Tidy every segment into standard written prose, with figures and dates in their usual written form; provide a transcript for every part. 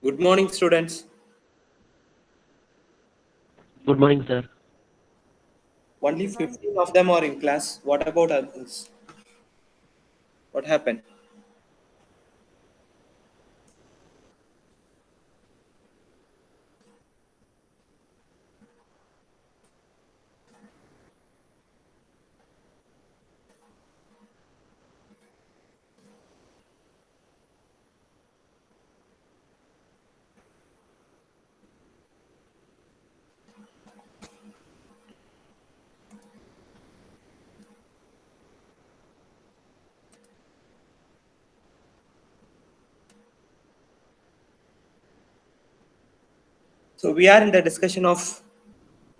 Good morning, students. Good morning, sir. Only 15 of them are in class. What about others? What happened? So we are in the discussion of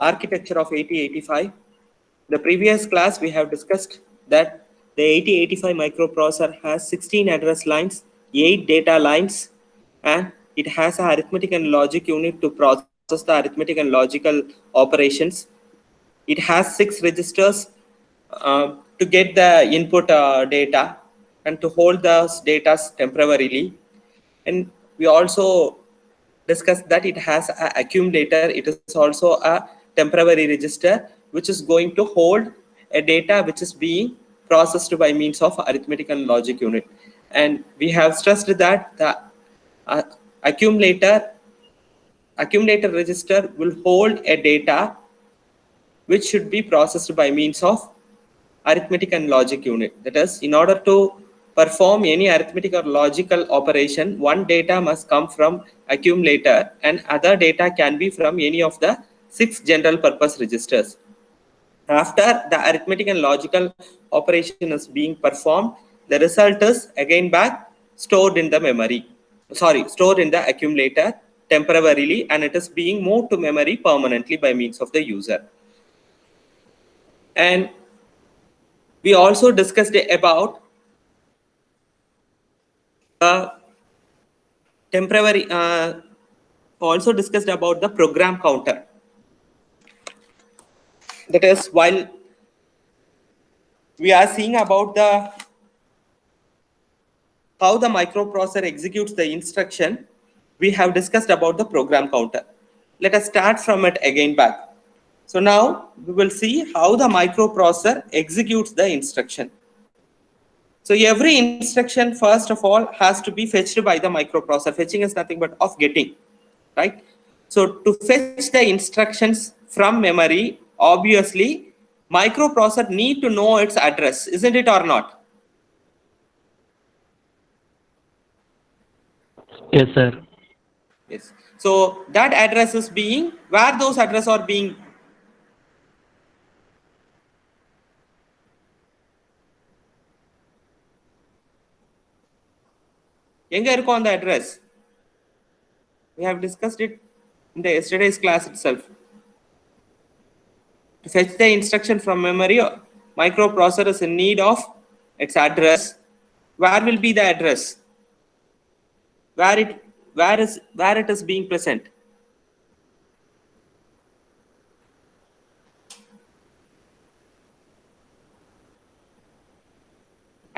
architecture of 8085. The previous class we have discussed that the 8085 microprocessor has 16 address lines, 8 data lines, and it has an arithmetic and logic unit to process the arithmetic and logical operations. It has 6 registers to get the input data and to hold those data temporarily. And we also discussed that it has an accumulator. It is also a temporary register which is going to hold a data which is being processed by means of arithmetic and logic unit. And we have stressed that the uh, accumulator register will hold a data which should be processed by means of arithmetic and logic unit. That is, in order to perform any arithmetic or logical operation, one data must come from accumulator and other data can be from any of the 6 general purpose registers. After the arithmetic and logical operation is being performed, the result is again back stored in the memory. Stored in the accumulator temporarily, and it is being moved to memory permanently by means of the user. And we also discussed about temporary also discussed about the program counter. That is, while we are seeing about the how the microprocessor executes the instruction, we have discussed about the program counter. Let us start from it again back. So now we will see how the microprocessor executes the instruction. So every instruction, first of all, has to be fetched by the microprocessor. Fetching is nothing but of getting, right? So to fetch the instructions from memory, obviously, microprocessor need to know its address, isn't it or not? Yes, sir. Yes. So that address is being, where those address are being எங்க இருக்கும் அந்த address? We have discussed it in the yesterday's class itself. To fetch the instruction from memory, microprocessor is in need of its address. Where will be the address? Where it is being present?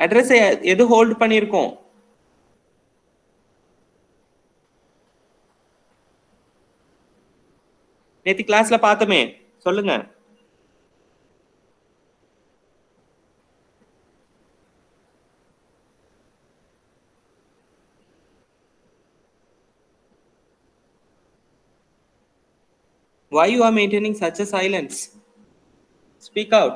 Address எது hold பண்ணிருக்கோம்? நேத்து கிளாஸ்ல பார்த்தோமே, சொல்லுங்க. Why you are maintaining such a silence? Speak out.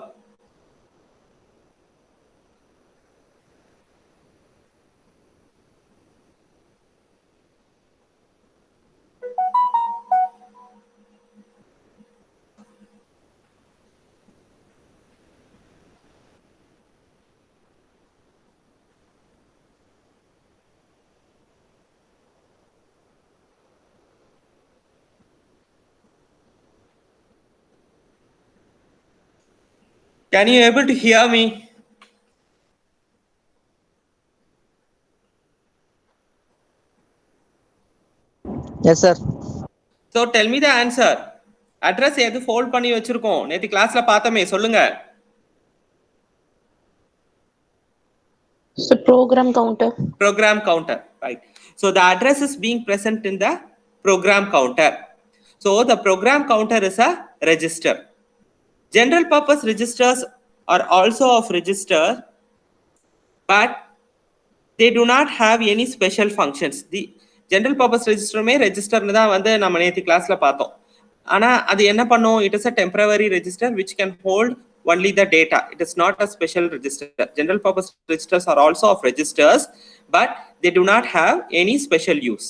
Can you able to hear me? Yes, sir. So tell me the answer. Address எது hold பண்ணி வச்சிருக்கோம்? நேத்து கிளாஸ்ல பார்த்தோமே, சொல்லுங்க. So program counter. Program counter, right? So the address is being present in the program counter. So the program counter is a register. General purpose registers are also of register, but they do not have any special functions. The general purpose register may register தான் வந்து நம்ம நேத்து கிளாஸ்ல பார்த்தோம். ஆனா அது என்ன பண்ணும்? It is a temporary register which can hold only the data. It is not a special register. General purpose registers are also of registers, but they do not have any special use.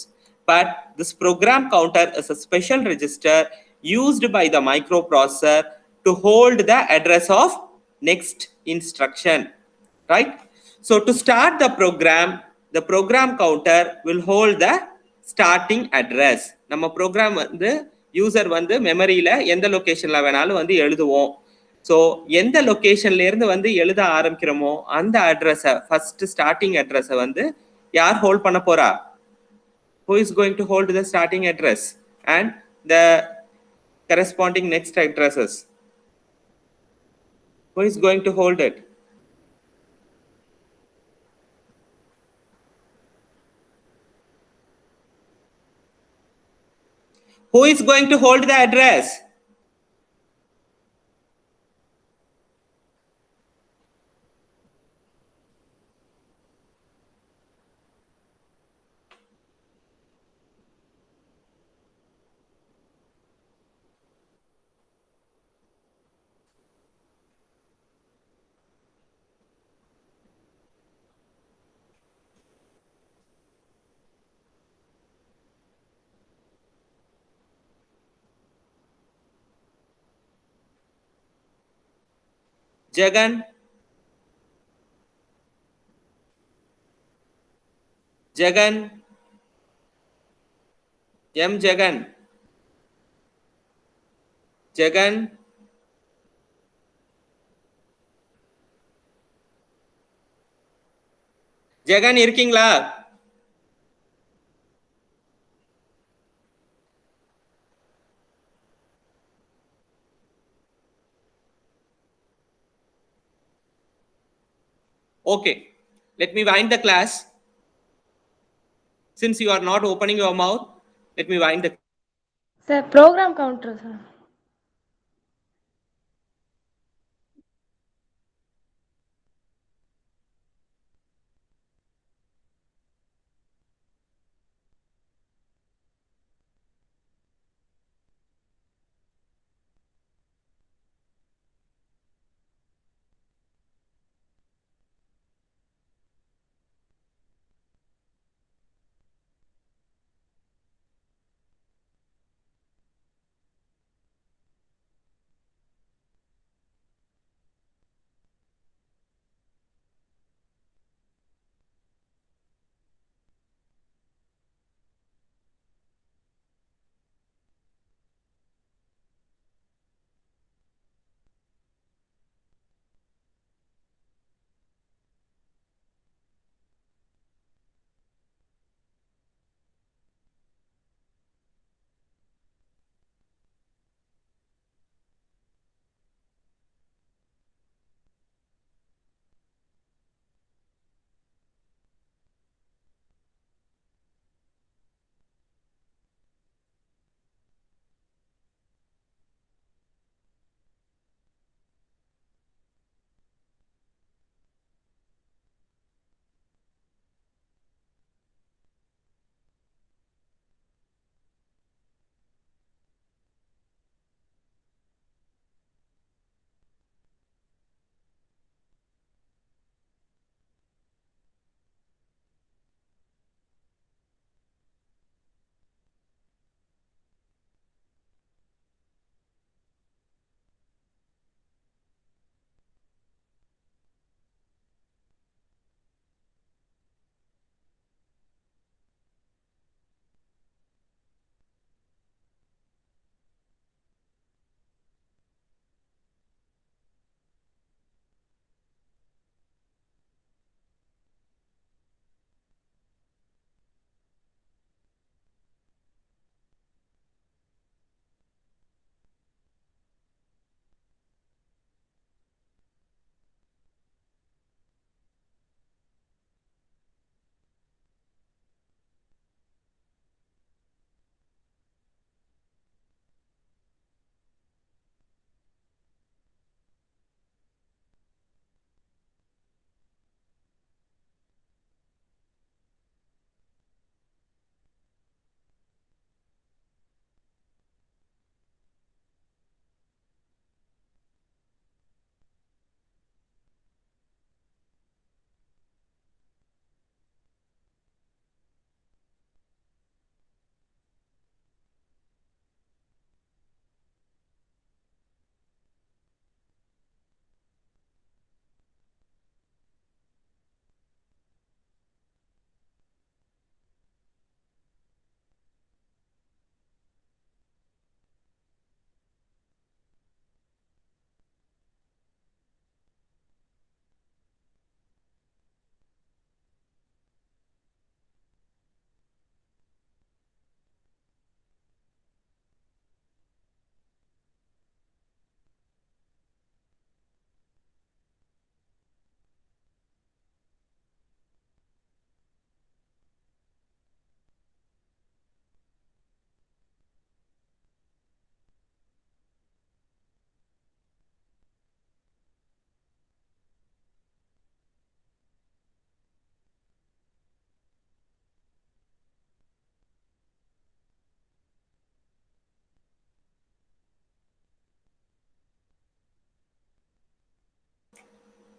But this program counter is a special register used by the microprocessor to hold the address of next instruction, right? So to start the program counter will hold the starting address. நம்ம program வந்து user வந்து மெமரியில எந்த லொகேஷன்ல வேணாலும் வந்து எழுதுவோம். So எந்த லொகேஷன்ல இருந்து வந்து எழுத ஆரம்பிக்கிறோமோ அந்த அட்ரஸை ஃபர்ஸ்ட் ஸ்டார்டிங் அட்ரஸை வந்து யார் ஹோல்ட் பண்ண போறா? Who is going to hold the starting address and the corresponding next addresses? Who is going to hold it? Who is going to hold the address? Jagan. Jagan. M. Jagan. Jagan. Jagan இருக்கீங்களா? Okay, let me wind the class. Since you are not opening your mouth, let me wind the. Sir, program counter, sir.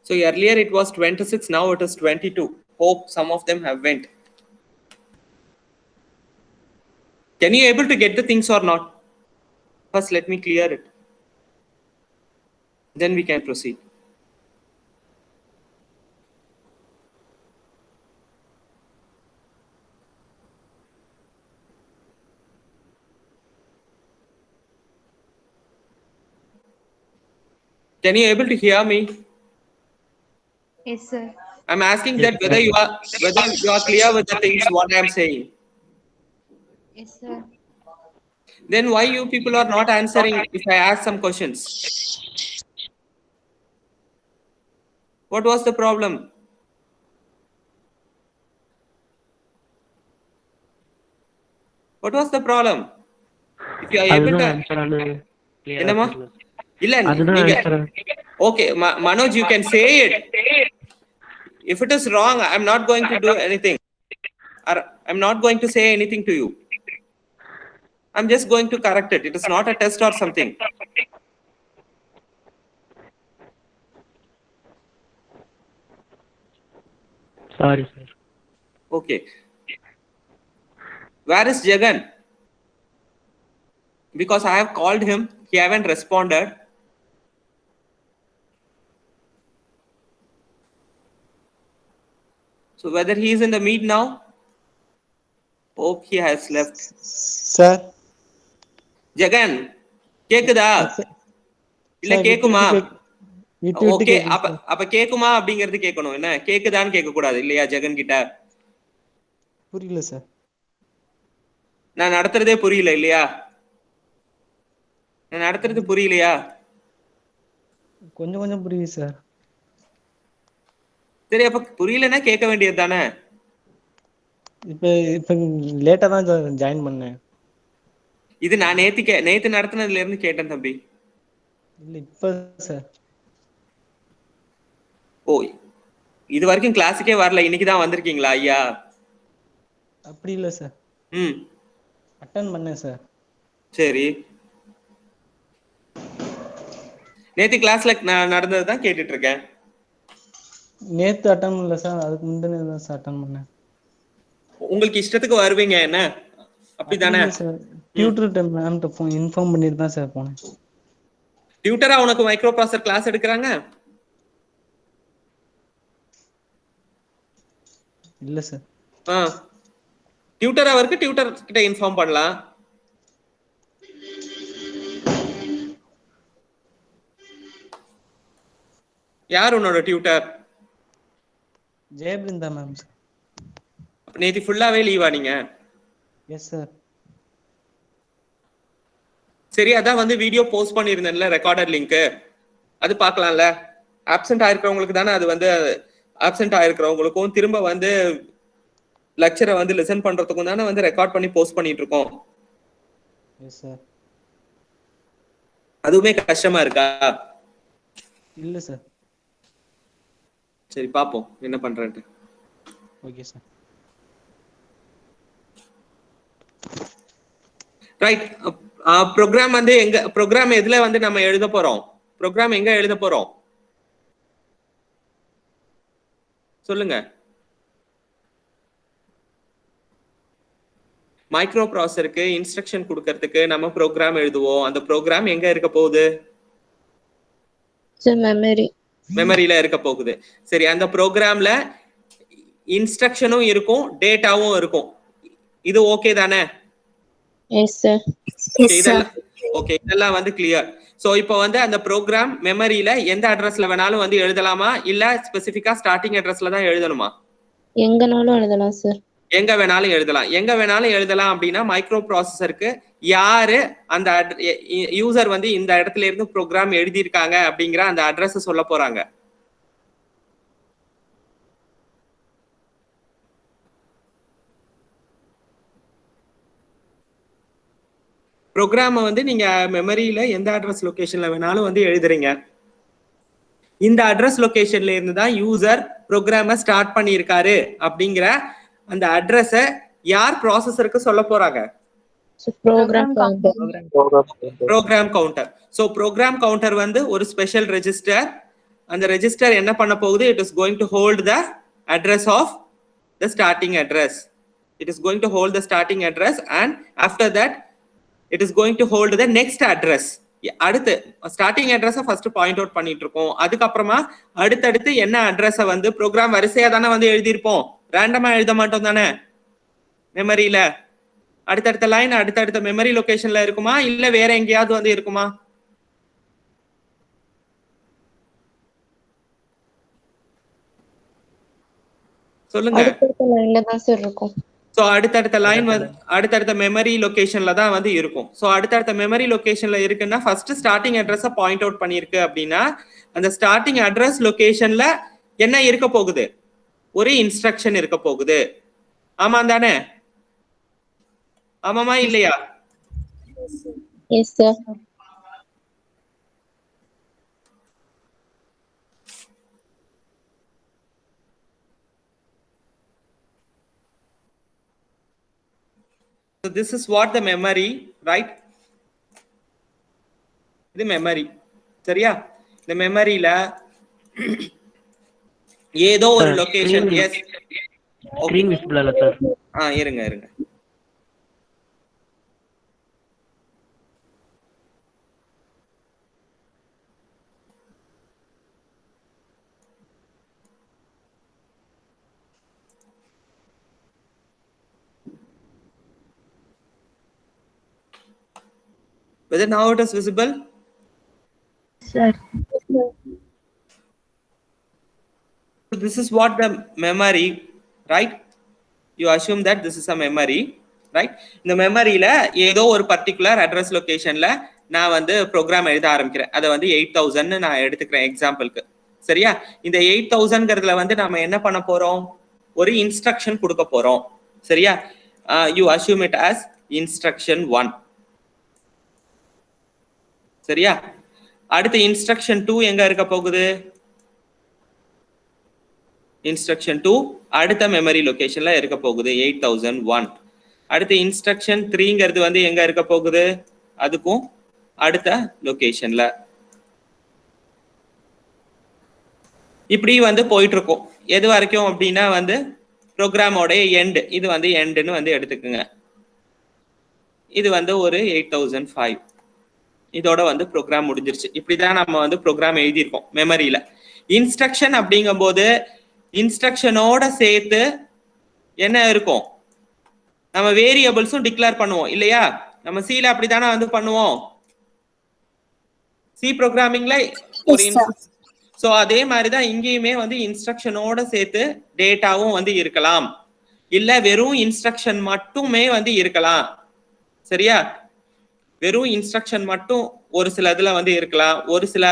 So earlier it was 26, now it is 22. Hope some of them have went. Can you able to get the things or not? First, let me clear it. Then we can proceed. Can you able to hear me? Yes, sir. I'm asking Yes, that whether you are clear with the things what I am saying. Yes, sir. Then why you people are not answering if I ask some questions? What was the problem? What was the problem? If you are able அதுதான் to ஆன்சரானு clear-ஆ என்னமா தெரியல. இல்ல அதுதான் நீங்க ஆன்சரா? okay Manoj, you can say it. If it is wrong, I'm not going to do anything, or I'm not going to say anything to you. I'm just going to correct it. It is not a test or something. Sorry, sir. Okay. Where is Jagan? Because I have called him, he haven't responded. So whether he is in the meet now? Hope he has left. Sir. Jagan, கேக்குதா? இல்ல கேக்குமா? Okay, அப்ப கேக்குமா அப்படிங்கிறது கேட்கணும். என்ன கேக்குதான்னு கேட்க கூடாது இல்லையா ஜெகன் கிட்ட? புரியல சார். நான் நடத்துறதே புரியல இல்லையா? நான் நடத்துறது புரியலையா? கொஞ்சம் கொஞ்சம் புரியுது சார். சரி, அப்ப புரியலன்னா கேட்க வேண்டியது தானே? இப்ப லேட்டா தான் ஜாயின் பண்ணேன். இது நான் நேத்து நடத்துனதுல இருந்து கேட்டேன் தம்பி. இல்ல இப்ப சார். ஓ, இது வரைக்கும் கிளாஸுக்கே வரல, இன்னைக்கு தான் வந்திருக்கீங்களா ஐயா? அப்படி இல்ல சார். அட்டெண்ட் பண்ணேன் சார். சரி, நேத்து கிளாஸ்ல நடந்தது தான் கேட்டுட்டு இருக்கேன். நேத்து அட்டெண்ட் பண்ணல சார், அதுக்கு முந்தின தான் சார் அட்டெண்ட் பண்ணேன். உங்களுக்கு இஷ்டத்துக்கு வருவீங்க என்ன? அப்படிதானே சார்? டியூட்டர் மேம்கிட்ட இன்ஃபார்ம் பண்ணிட்டு தான் சார் போனேன். டியூட்டரா உனக்கு மைக்ரோ ப்ராசஸர் கிளாஸ் எடுக்கறாங்க? இல்ல சார். டியூட்டரா வர்க்கு டியூட்டர் கிட்ட இன்ஃபார்ம் பண்ணலாம். யார் உன்னோட டியூட்டர்? ஜெயபிருந்தா ma'am sir. நேத்து ஃபுல்லாவே லீவா நீங்க? Yes sir. சரி, அதான் வந்து வீடியோ போஸ்ட் பண்ணிருந்தேன்ல, ரெக்கார்டட் லிங்க், அது பார்க்கலாம்ல. ஆப்சென்ட் ஆயிருக்கிறவங்களுக்கு தானே அது வந்து ஆப்சென்ட் ஆயிருக்கிறவங்களுக்கும் திரும்ப வந்து லெக்சரை வந்து லிசன் பண்றதுக்கும் தானே வந்து ரெக்கார்ட் பண்ணி போஸ்ட் பண்ணிட்டு இருக்கோம். Yes sir. அதுவுமே கஷ்டமா இருக்கா? இல்ல சார். சரி, பாப்போம் என்ன பண்றேன்ட்டு. Okay sir. ரைட். ப்ரோக்ராம் வந்து ப்ரோக்ராம் எதுல வந்து நம்ம எழுத போறோம்? ப்ரோக்ராம் எங்க எழுத போறோம் சொல்லுங்க. மைக்ரோ ப்ராசஸருக்கு இன்ஸ்ட்ரக்ஷன் கொடுக்கிறதுக்கு நம்ம ப்ரோக்ராம் எழுதுவோம். அந்த ப்ரோக்ராம் எங்க இருக்க போகுது? மெமரியில இருக்க போகுது. சரி, அந்த ப்ரோக்ராம்ல இன்ஸ்ட்ரக்ஷனும் இருக்கும், டேட்டாவும் இருக்கும். இது ஓகே தானே? Yes sir. ஓகே, இதெல்லாம் வந்து கிளியர். சோ இப்போ வந்து அந்த ப்ரோக்ராம் மெமரியில எந்த அட்ரஸ்ல வேணாலும் வந்து எழுதலாமா, இல்ல ஸ்பெசிபிக்கா ஸ்டார்டிங் அட்ரஸ்ல தான் எழுதணுமா? எங்கனாலும் எழுதலாம் சார். எங்க வேணாலும் எழுதலாம். எங்க வேணாலும் எழுதலாம் அப்படின்னா மைக்ரோ ப்ராசஸருக்கு யாரு அந்த யூசர் வந்து இந்த இடத்துல இருந்து ப்ரோக்ராம் எழுதியிருக்காங்க அப்படிங்கிற அந்த அட்ரஸ் சொல்ல போறாங்க. ப்ரோக்ராமை வந்து நீங்க மெமரியில எந்த அட்ரஸ் லொகேஷன்ல வேணாலும் வந்து எழுதுறீங்க. இந்த அட்ரஸ் லொகேஷன்ல இருந்து தான் யூசர் ப்ரோக்ராமை ஸ்டார்ட் பண்ணியிருக்காரு அப்படிங்கிற அந்த அட்ரஸை யார் ப்ராசஸருக்கு சொல்ல போறாங்க? Program counter. So program counter வந்து ஒரு ஸ்பெஷல் ரெஜிஸ்டர். அந்த ரெஜிஸ்டர் என்ன பண்ண போகுது? It is going to hold the address of the starting address. It is going to hold the starting address, and after that it is going to hold the next address. அடுத்து starting அட்ரஸை first point out பண்ணிட்டு இருக்கோம். அதுக்கப்புறமா அடுத்தடுத்து என்ன அட்ரஸை வந்து program வரிசையா தானே வந்து எழுதியிருப்போம், ரேண்டமா எழுத மாட்டோம் தானே மெமரியில. அடுத்தடுத்த லைன் அடுத்தடுத்த மெமரி லொகேஷன்ல இருக்குமா இல்ல வேற எங்கேயாவது வந்து இருக்குமா? சொல்லுங்க. அடுத்த லைன்ல தான் சார் இருக்கும். சோ அடுத்தடுத்த லைன் வந்து அடுத்தடுத்த மெமரி லொகேஷன்ல தான் வந்து இருக்கும். சோ அடுத்தடுத்த மெமரி லொகேஷன்ல இருக்குன்னா ஃபர்ஸ்ட் ஸ்டார்டிங் அட்ரஸை பாயிண்ட் அவுட் பண்ணிருக்கு அப்படின்னா அந்த ஸ்டார்டிங் அட்ரஸ் லொகேஷன்ல என்ன இருக்க போகுது? ஒரு இன்ஸ்ட்ரக்ஷன் இருக்க போகுது. ஆமா தானே? ஆமாமா இல்லையா? Yes sir. So this is what the memory, right? இது மெமரி. சரியா? இந்த மெமரியில ஏதோ ஒரு லொகேஷன். எஸ் ஸ்கிரீன் விசிபிள் இல்ல சார். இருங்க இருங்க. Whether now it is visible? Sir. This is what the memory, right? You assume that this is a memory, right? இந்த மெமரியில ஏதோ ஒரு பர்டிகுலர் அட்ரஸ் லொகேஷன்ல நான் வந்து ப்ரோக்ராம் எழுத ஆரம்பிக்கிறேன். அதை வந்து 8000 நான் எடுத்துக்கிறேன் எக்ஸாம்பிளுக்கு. சரியா? இந்த 8000ங்கிறதுல வந்து நாம என்ன பண்ண போறோம்? ஒரு இன்ஸ்ட்ரக்ஷன் கொடுக்க போறோம். சரியா? You assume it as instruction 1. சரியா? அடுத்து இன்ஸ்ட்ரக்ஷன் 2 எங்க இருக்க போகுது? இன்ஸ்ட்ரக்ஷன் 2 அடுத்த மெமரி லொகேஷன்ல இருக்க போகுது 8001. அடுத்து இன்ஸ்ட்ரக்ஷன் 3ங்கிறது வந்து எங்க இருக்க போகுது? அதுக்கும் அடுத்த லொகேஷன்ல. இப்படி வந்து போயிட்டு இருக்கும். எது வரைக்கும் அப்படின்னா வந்து ப்ரோக்ராமோட எண்ட். இது வந்து எண்ட்னு வந்து எடுத்துக்கோங்க. இது வந்து ஒரு 8005. இதோட வந்து ப்ரோக்ராம் முடிஞ்சிருச்சு. இப்படிதான் நம்ம வந்து ப்ரோக்ராம் எழுதியிருக்கோம் மெமரியில. இன்ஸ்ட்ரக்ஷன் அப்படிங்கும் போது இன்ஸ்ட்ரக்ஷனோட சேர்த்து என்ன இருக்கும்? நம்ம வேரியபிள்ஸும் டிக்ளேர் பண்ணுவோம் இல்லையா? நம்ம சில அப்படித்தானே வந்து பண்ணுவோம். சி ப்ரோக்ராமிங்ல ஒரு சோ அதே மாதிரிதான் இங்கேயுமே வந்து இன்ஸ்ட்ரக்ஷனோட சேர்த்து டேட்டாவும் வந்து இருக்கலாம், இல்ல வெறும் இன்ஸ்ட்ரக்ஷன் மட்டுமே வந்து இருக்கலாம். சரியா? வெறும் இன்ஸ்ட்ரக்ஷன் மட்டும் ஒரு சில இதுல வந்து இருக்கலாம். ஒரு சில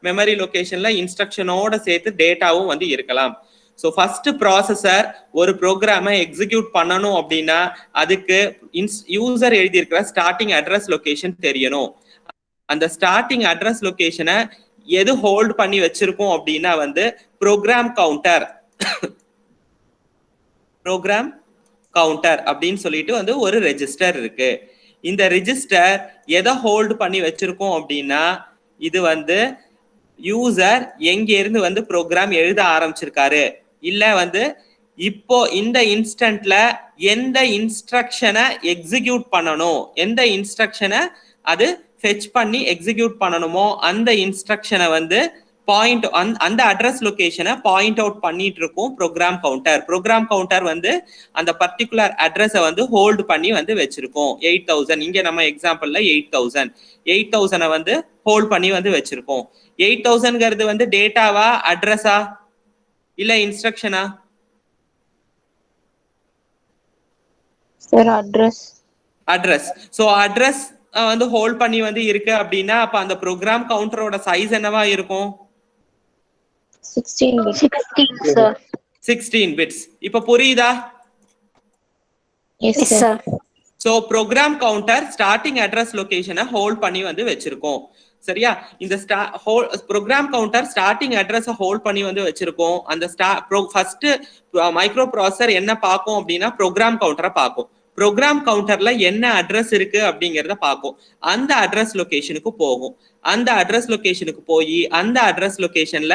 மெமரி லொகேஷன்ல இன்ஸ்ட்ரக்ஷனோட சேர்த்து டேட்டாவும் வந்து இருக்கலாம். ஸோ ஃபர்ஸ்ட் ப்ராசஸர் ஒரு ப்ரோக்ராமை எக்ஸிக்யூட் பண்ணணும் அப்படின்னா அதுக்கு யூசர் எழுதியிருக்கிற ஸ்டார்டிங் அட்ரஸ் லொகேஷன் தெரியணும். அந்த ஸ்டார்டிங் அட்ரஸ் லொகேஷனை எது ஹோல்ட் பண்ணி வச்சிருக்கோம் அப்படின்னா வந்து ப்ரோக்ராம் கவுண்டர் அப்படின்னு சொல்லிட்டு வந்து ஒரு ரெஜிஸ்டர் இருக்கு. இந்த ரெஜிஸ்டர் எதை ஹோல்ட் பண்ணி வச்சிருக்கோம் அப்படின்னா இது வந்து யூசர் எங்க இருந்து வந்து ப்ரோக்ராம் எழுத ஆரம்பிச்சிருக்காரு, இல்ல வந்து இப்போ இந்த இன்ஸ்டன்ட்ல எந்த இன்ஸ்ட்ரக்ஷனை எக்ஸிக்யூட் பண்ணணும், எந்த இன்ஸ்ட்ரக்ஷனை அது ஃபெச் பண்ணி எக்ஸிக்யூட் பண்ணணுமோ அந்த இன்ஸ்ட்ரக்ஷனை வந்து பாயிண்ட் அந்த அட்ரஸ் லொகேஷனை பாயிண்ட் அவுட் பண்ணிட்டு இருக்கும் ப்ரோக்ராம் கவுண்டர். ப்ரோக்ராம் கவுண்டர் வந்து அந்த பர்டிகுலர் அட்ரஸை வந்து ஹோல்டு பண்ணி வந்து வச்சிருக்கோம். 8000 இங்க நம்ம எக்ஸாம்பிள்ல 8000 வந்து ஹோல்ட் பண்ணி வந்து வச்சிருக்கோம். 8000ங்கிறது வந்து டேட்டாவா அட்ரஸா இல்ல இன்ஸ்ட்ரக்ஷனா? Sir address. சோ அட்ரஸ் வந்து ஹோல்ட் பண்ணி வந்து இருக்கு அப்படின்னா அப்ப அந்த ப்ரோக்ராம் கவுண்டரோட சைஸ் என்னவா இருக்கும்? 16 பிட்ஸ். இப்ப புரியுதா? Yes sir. So program counter starting address லொகேஷனை ஹோல்ட் பண்ணி வந்து வச்சிருக்கோம். சரியா? இந்த ப்ரோக்ராம் கவுண்டர் ஸ்டார்டிங் அட்ரஸை ஹோல்ட் பண்ணி வந்து வச்சிருக்கோம். அந்த ஃபர்ஸ்ட் மைக்ரோ ப்ராசஸர் என்ன பார்க்கும் அப்படின்னா ப்ரோக்ராம் கவுண்டரை பார்க்கும். ப்ரோக்ராம் கவுண்டர்ல என்ன அட்ரஸ் இருக்கு அப்படிங்கறத பார்க்கும். அந்த அட்ரஸ் லொகேஷனுக்கு போகும். அந்த அட்ரஸ் லொகேஷனுக்கு போய் அந்த அட்ரஸ் லொகேஷன்ல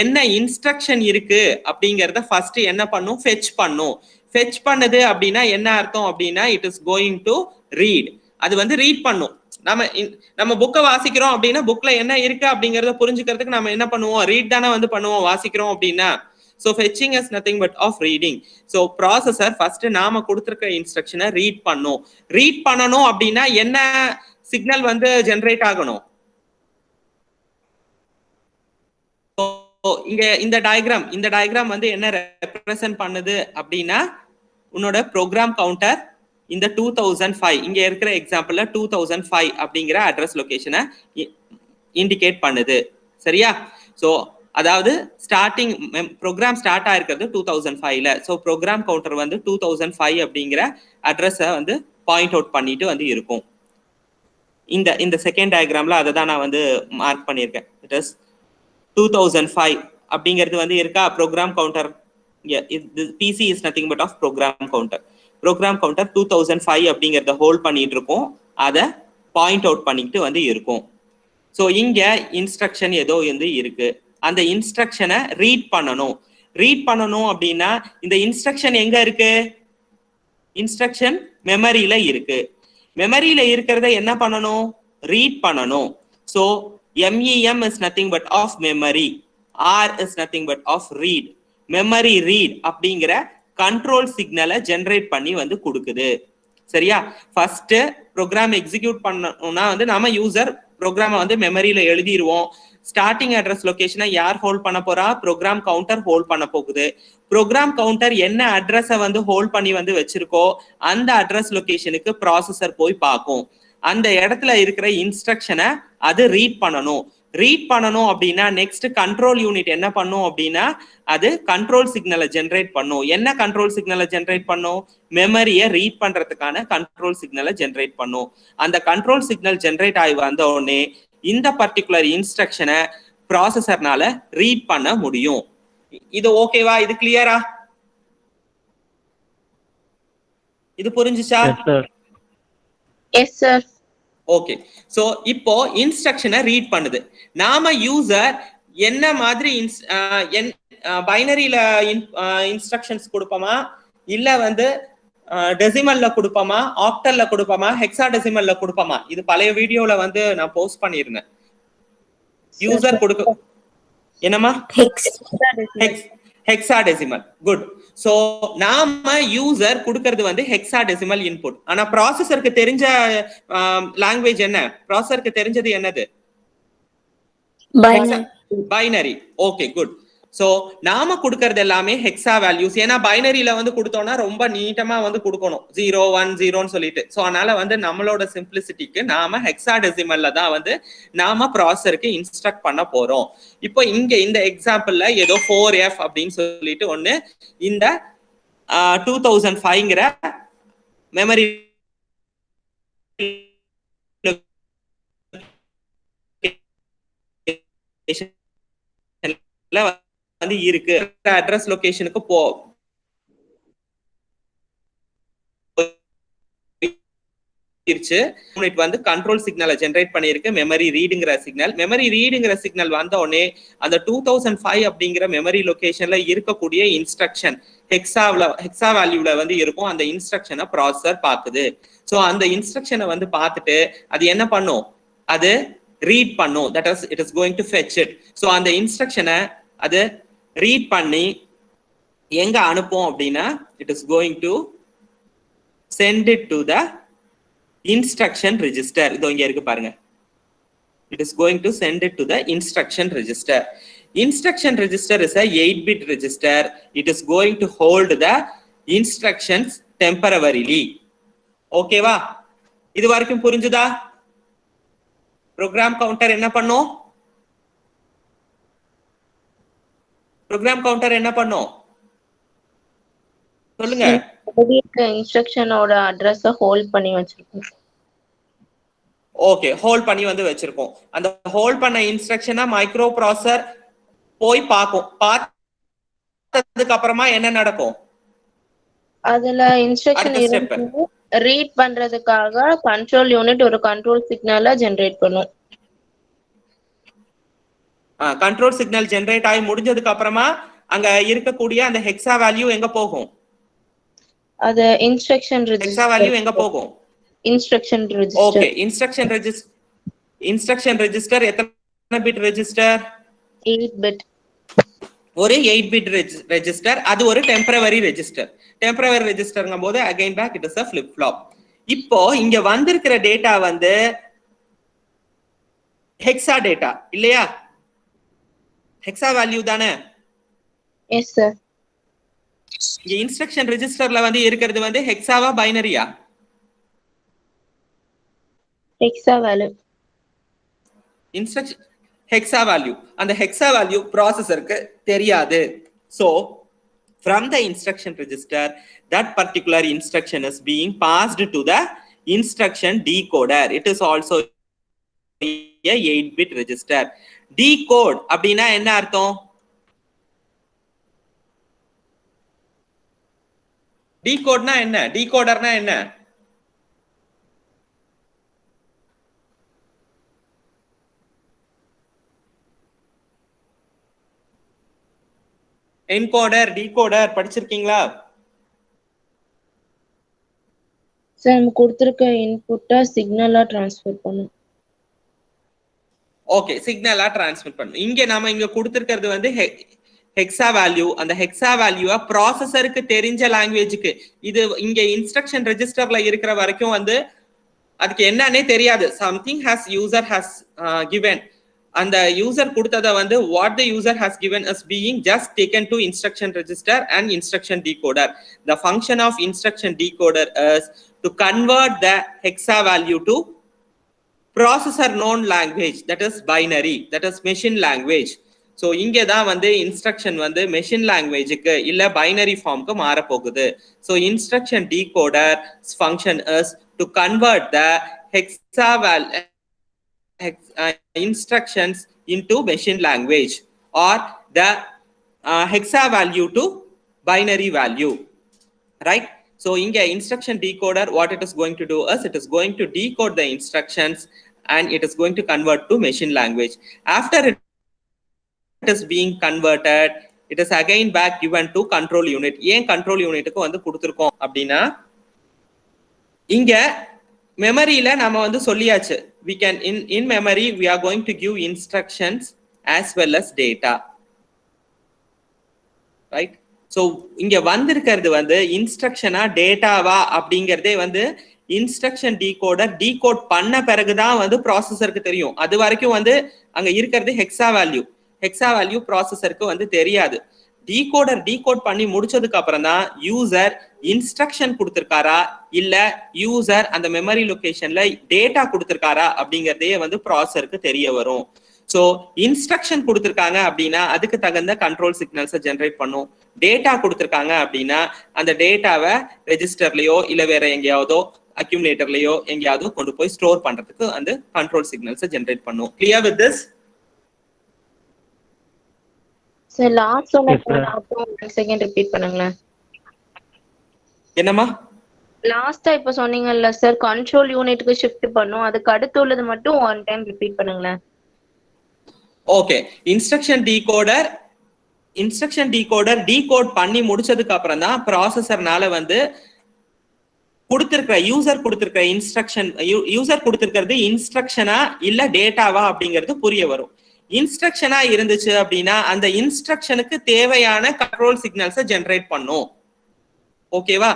என்ன இன்ஸ்ட்ரக்ஷன் இருக்கு அப்படிங்கறத ஃபர்ஸ்ட் என்ன பண்ணும், ஃபெட்ச் பண்ணும். ஃபெட்ச் பண்ணுது அப்படின்னா என்ன அர்த்தம் அப்படின்னா it is going to read. அது வந்து ரீட் பண்ணும். நம்ம புக்கை வாசிக்கிறோம் அப்படின்னா புக்ல என்ன இருக்கு அப்படிங்கறத புரிஞ்சுக்கிறதுக்கு நம்ம என்ன பண்ணுவோம், ரீட் தானே வந்து பண்ணுவோம் வாசிக்கிறோம் அப்படின்னா. So fetching is nothing but of reading. So processor first நாம கொடுத்திருக்க இன்ஸ்ட்ரக்ஷனை ரீட் பண்ணும். ரீட் பண்ணணும் அப்படின்னா என்ன சிக்னல் வந்து ஜெனரேட் ஆகணும். இங்க இந்த டயக்ராம் வந்து என்ன ரெப்ரசன்ட் பண்ணுது அப்படின்னா உன்னோட ப்ரோக்ராம் கவுண்டர் இந்த 2005 இங்க இருக்கிற எக்ஸாம்பிள்ல 2005 அப்படிங்கிற அட்ரஸ் லொகேஷனை இண்டிகேட் பண்ணுது. சரியா? சோ அதாவது ஸ்டார்டிங் ப்ரோக்ராம் ஸ்டார்ட் ஆயிருக்கிறது 2005ல. ஸோ ப்ரோக்ராம் கவுண்டர் வந்து 2005 அப்படிங்கிற அட்ரஸை வந்து பாயிண்ட் அவுட் பண்ணிட்டு வந்து இருக்கும். இந்த செகண்ட் டயக்ராம்ல அதை தான் நான் வந்து மார்க் பண்ணியிருக்கேன். இட் இஸ் 2005 அப்படிங்கிறது வந்து இருக்கா program counter. PC is nothing but of program counter. Program counter 2005 அப்படிங்கிறத ஹோல்ட் பண்ணிட்டு இருக்கும். அதை பாயிண்ட் அவுட் பண்ணிட்டு வந்து இருக்கும். ஸோ இங்க இன்ஸ்ட்ரக்ஷன் ஏதோ வந்து இருக்கு. அந்த இன்ஸ்ட்ரக்ஷனை ரீட் பண்ணணும் அப்படின்னா இந்த இன்ஸ்ட்ரக்ஷன் எங்க இருக்கு, இன்ஸ்ட்ரக்ஷன் மெமரியில இருக்கு. மெமரியில இருக்கிறத என்ன பண்ணணும், ரீட் பண்ணணும். So MEM is nothing but of memory, R is nothing but of read. Memory read அப்படிங்கிற கண்ட்ரோல் சிக்னலை ஜெனரேட் பண்ணி வந்து கொடுக்குது. சரியா? ஃபர்ஸ்ட் ப்ரோக்ராம் எக்ஸிக்யூட் பண்ணணும்னா வந்து நாம யூசர் ப்ரோக்ராமை வந்து மெமரியில எழுதிடுவோம். ஸ்டார்டிங் அட்ரஸ் லொகேஷனை யார் ஹோல்ட் பண்ண போறா, ப்ரோக்ராம் கவுண்டர் ஹோல்ட் பண்ண போகுது. ப்ரோக்ராம் கவுண்டர் என்ன அட்ரஸை வந்து ஹோல்ட் பண்ணி வந்து வச்சிருக்கோ அந்த அட்ரஸ் லொகேஷனுக்கு ப்ராசஸர் போய் பார்க்கும். அந்த இடத்துல இருக்கிற இன்ஸ்ட்ரக்ஷனை அது ரீட் பண்ணணும் அப்படின்னா நெக்ஸ்ட் கண்ட்ரோல் யூனிட் என்ன பண்ணும் அப்படின்னா அது கண்ட்ரோல் சிக்னலை ஜெனரேட் பண்ணும். என்ன கண்ட்ரோல் சிக்னலை ஜெனரேட் பண்ணும், மெமரியை ரீட் பண்றதுக்கான கண்ட்ரோல் சிக்னலை ஜெனரேட் பண்ணும். அந்த கண்ட்ரோல் சிக்னல் ஜெனரேட் ஆகி வந்த உடனே இந்த பர்டிகுலர் இன்ஸ்ட்ரக்ஷனை ப்ராசஸர்னால ரீட் பண்ண முடியும். இது ஓகேவா? இது கிளியரா? இது புரிஞ்சுச்சா? Yes sir. ஓகே. சோ இப்போ இன்ஸ்ட்ரக்ஷனை ரீட் பண்ணுது. நாம யூசர் என்ன மாதிரி பைனரியில இன்ஸ்ட்ரக்ஷன்ஸ் கொடுப்போமா, இல்ல வந்து டெசிமல்ல கொடுப்போமா, ஆக்டல்ல கொடுப்போமா, ஹெக்ஸாடெசிமல்ல கொடுப்போமா? இது பழைய வீடியோல வந்து நான் போஸ்ட் பண்ணிருந்தேன். யூசர் கொடுக்க என்னமா, ஹெக்ஸாடெசிமல். குட். சோ நாம யூசர் கொடுக்கிறது வந்து ஹெக்ஸாடெசிமல் இன்புட். ஆனா ப்ராசஸருக்கு தெரிஞ்ச லாங்குவேஜ் என்ன, ப்ராசஸருக்கு தெரிஞ்சது என்னது, பைனரி. Okay good. சோ நாம கொடுக்கறது எல்லாமே ஹெக்ஸா வேல்யூஸ். ஏன்னா பைனரியில வந்து கொடுத்தோம்னா ரொம்ப நீட்டமா வந்து கொடுக்கணும், 0 1 0ன்னு சொல்லிட்டு. சோ அதனால வந்து நம்மளோட சிம்பிளிசிட்டிக்கு நாம ஹெக்ஸாடெசிமல்ல தான் வந்து நாம ப்ராசஸருக்கு இன்ஸ்ட்ரக்ட் பண்ண போறோம். இப்போ இங்க இந்த எக்ஸாம்பிள்ல ஏதோ 4F அப்படின்னு சொல்லிட்டு ஒண்ணு இந்த 2005ங்கிற மெமரி வந்து இருக்கு. அட்ரஸ் லொகேஷனுக்கு வந்து கண்ட்ரோல் சிக்னலை ஜெனரேட் பண்ணிருக்கு. மெமரி ரீடுங்கிற சிக்னல் வந்த உடனே அந்த 2005 அப்படிங்கிற மெமரி லொகேஷன்ல இருக்கக்கூடிய இன்ஸ்ட்ரக்ஷன் ஹெக்ஸா வேல்யூல வந்து இருக்கும். அந்த இன்ஸ்ட்ரக்ஷனை ப்ராசஸர் பாக்குது. சோ அந்த இன்ஸ்ட்ரக்ஷனை வந்து பார்த்துட்டு அது என்ன பண்ணும், அது ரீட் பண்ணும். That is it is going to fetch it. So அந்த இன்ஸ்ட்ரக்ஷனை அது ரீட் பண்ணி எங்க அனுப்பும் அப்படின்னா it is going to send it to the instruction register. இது இங்க இருக்கு பாருங்க. It is going to send it to the instruction register. Instruction register is a 8-bit register. It is going to hold the instructions temporarily. ஓகேவா? இது வரைக்கும் புரிஞ்சுதா? Program counter என்ன பண்ணும், ப்ரோக்ராம் கவுண்டர் என்ன பண்ணும் சொல்லுங்க. இன்ஸ்ட்ரக்ஷனோட அட்ரஸ ஹோல்ட் பண்ணி வச்சிருக்கோம். ஓகே, ஹோல்ட் பண்ணி வந்து வச்சிருக்கோம். அந்த ஹோல்ட் பண்ண இன்ஸ்ட்ரக்ஷனை மைக்ரோ ப்ராசஸர் போய் பார்க்கும். பார்த்ததுக்கு அப்புறமா என்ன நடக்கும், அதுல இன்ஸ்ட்ரக்ஷன் ரீட் பண்றதுக்காக கண்ட்ரோல் யூனிட் ஒரு கண்ட்ரோல் சிக்னலை ஜெனரேட் பண்ணும். கண்ட்ரோல் சிக்னல் ஜெனரேட் ஆகி முடிஞ்சதுக்கு அப்புறமா அங்க இருக்கக்கூடிய அந்த ஹெக்ஸா வேல்யூ எங்க போகும்? அது இன்ஸ்ட்ரக்ஷன் ஹெக்ஸா வேல்யூ எங்க போகும்? Instruction register. Okay, instruction register எத்தனை பிட் ரெஜிஸ்டர்? 8 பிட். ஒரு 8 பிட் ரெஜிஸ்டர். அது ஒரு டெம்பரவரி ரெஜிஸ்டர். டெம்பரவரி ரெஜிஸ்டர்ங்கும் போது again back it is a flip flop. இப்போ இங்க வந்திருக்கிற டேட்டா வந்து ஹெக்ஸா டேட்டா இல்லையா? ஹெக்ஸா வேல்யூ தானே? Yes sir. இங்க இன்ஸ்ட்ரக்ஷன் ரெஜிஸ்டர்ல வந்து இருக்கிறது வந்து ஹெக்ஸாவா பைனரியா? Hexa value. Instruction hexa value. அந்த ஹெக்ஸா வேல்யூ ப்ராசஸருக்கு தெரியாது. So from the instruction register that particular instruction is being passed to the instruction decoder. It is also a 8 bit register. Decode அப்படினா என்ன அர்த்தம்? டிகோட்னா என்ன? டிகோடர்னா என்ன? என்கோடர், டிகோடர் படிச்சிருக்கீங்களா? Sir நம்ம கொடுத்திருக்க இன்புட்டை சிக்னலா ட்ரான்ஸ்ஃபர் பண்ணும். ஓகே, சிக்னலா ட்ரான்ஸ்மிட் பண்ணும். இங்க கொடுத்திருக்கிறது வந்து ஹெக்ஸா வேல்யூ. அந்த ஹெக்ஸா வேல்யூவை ப்ராசஸருக்கு தெரிஞ்ச லாங்குவேஜுக்கு, இது இங்க இன்ஸ்ட்ரக்ஷன் ரெஜிஸ்டர்ல இருக்கிற வரைக்கும் வந்து அதுக்கு என்னன்னே தெரியாது. Something has user has given. அந்த யூசர் கொடுத்ததை வந்து what the user has given is being just taken to instruction register and instruction decoder. The function of instruction decoder is to convert the hexa value to processor known language, that is binary, that is machine language. So இங்க தான் வந்து instruction வந்து machine லாங்குவேஜுக்கு இல்ல binary ஃபார்முக்கு மாற போகுது. So instruction decoder function is to convert the hexa instructions into machine language or the hexa value to binary value, right? So inga instruction decoder, what it is going to do is it is going to decode the instructions and it is going to convert to machine language. After it is being converted, it is again back given to control unit. ஏன் control unit க்கு வந்து கொடுத்திருக்கோம் அப்படினா இங்க மெமரியில நாம வந்து சொல்லியாச்சு, we can in memory we are going to give instructions as well as data, right? So இங்க வந்திருக்கிறது வந்து இன்ஸ்ட்ரக்ஷனா டேட்டாவா அப்படிங்கறதே வந்து இன்ஸ்ட்ரக்ஷன் டீகோடர் டீகோட் பண்ண பிறகுதான் வந்து ப்ராசஸருக்கு தெரியும். அது வரைக்கும் வந்து அங்க இருக்கிறது ஹெக்ஸா வேல்யூ ப்ராசஸருக்கு வந்து தெரியாது. டீகோடர் டீகோட் பண்ணி முடிச்சதுக்கு அப்புறம் தான் யூசர் இன்ஸ்ட்ரக்ஷன் கொடுத்திருக்காரா இல்ல யூசர் அந்த மெமரி லொகேஷன்ல டேட்டா கொடுத்திருக்காரா அப்படிங்கறதே வந்து ப்ராசஸருக்கு தெரிய வரும். சோ இன்ஸ்ட்ரக்ஷன் கொடுத்திருக்காங்க அப்படின்னா அதுக்கு தகுந்த கண்ட்ரோல் சிக்னல்ஸை ஜெனரேட் பண்ணும். டேட்டா கொடுத்திருக்காங்க அப்படின்னா அந்த டேட்டாவை ரெஜிஸ்டர்லயோ இல்ல வேற எங்கேயாவதோ அக்யூமுலேட்டர்லயோ எங்கேயாவது கொண்டு போய் ஸ்டோர் பண்றதுக்கு அந்த கண்ட்ரோல் சிக்னல்ஸை ஜெனரேட் பண்ணும். Clear with this? Sir last one second repeat பண்ணுங்களேன். என்னமா லாஸ்டா இப்ப சொன்னீங்கல்ல சார், கண்ட்ரோல் யூனிட்க்கு ஷிஃப்ட் பண்ணும், அதுக்கு அடுத்து உள்ளது மட்டும் ஒன் டைம் ரிப்பீட் பண்ணுங்களேன். ஓகே, இன்ஸ்ட்ரக்ஷன் டீகோடர் டீகோட் பண்ணி முடிச்சதுக்கு அப்புறம் தான் ப்ராசஸர்னால வந்து கொடுத்திருக்கிற யூசர் கொடுத்திருக்கிறது இன்ஸ்ட்ரக்ஷனா இல்ல டேட்டாவா அப்படிங்கிறது புரிய வரும். இன்ஸ்ட்ரக்ஷனா இருந்துச்சு அப்படின்னா அந்த இன்ஸ்ட்ரக்ஷனுக்கு தேவையான கண்ட்ரோல் சிக்னல்ஸை ஜெனரேட் பண்ணும். ஓகேவா?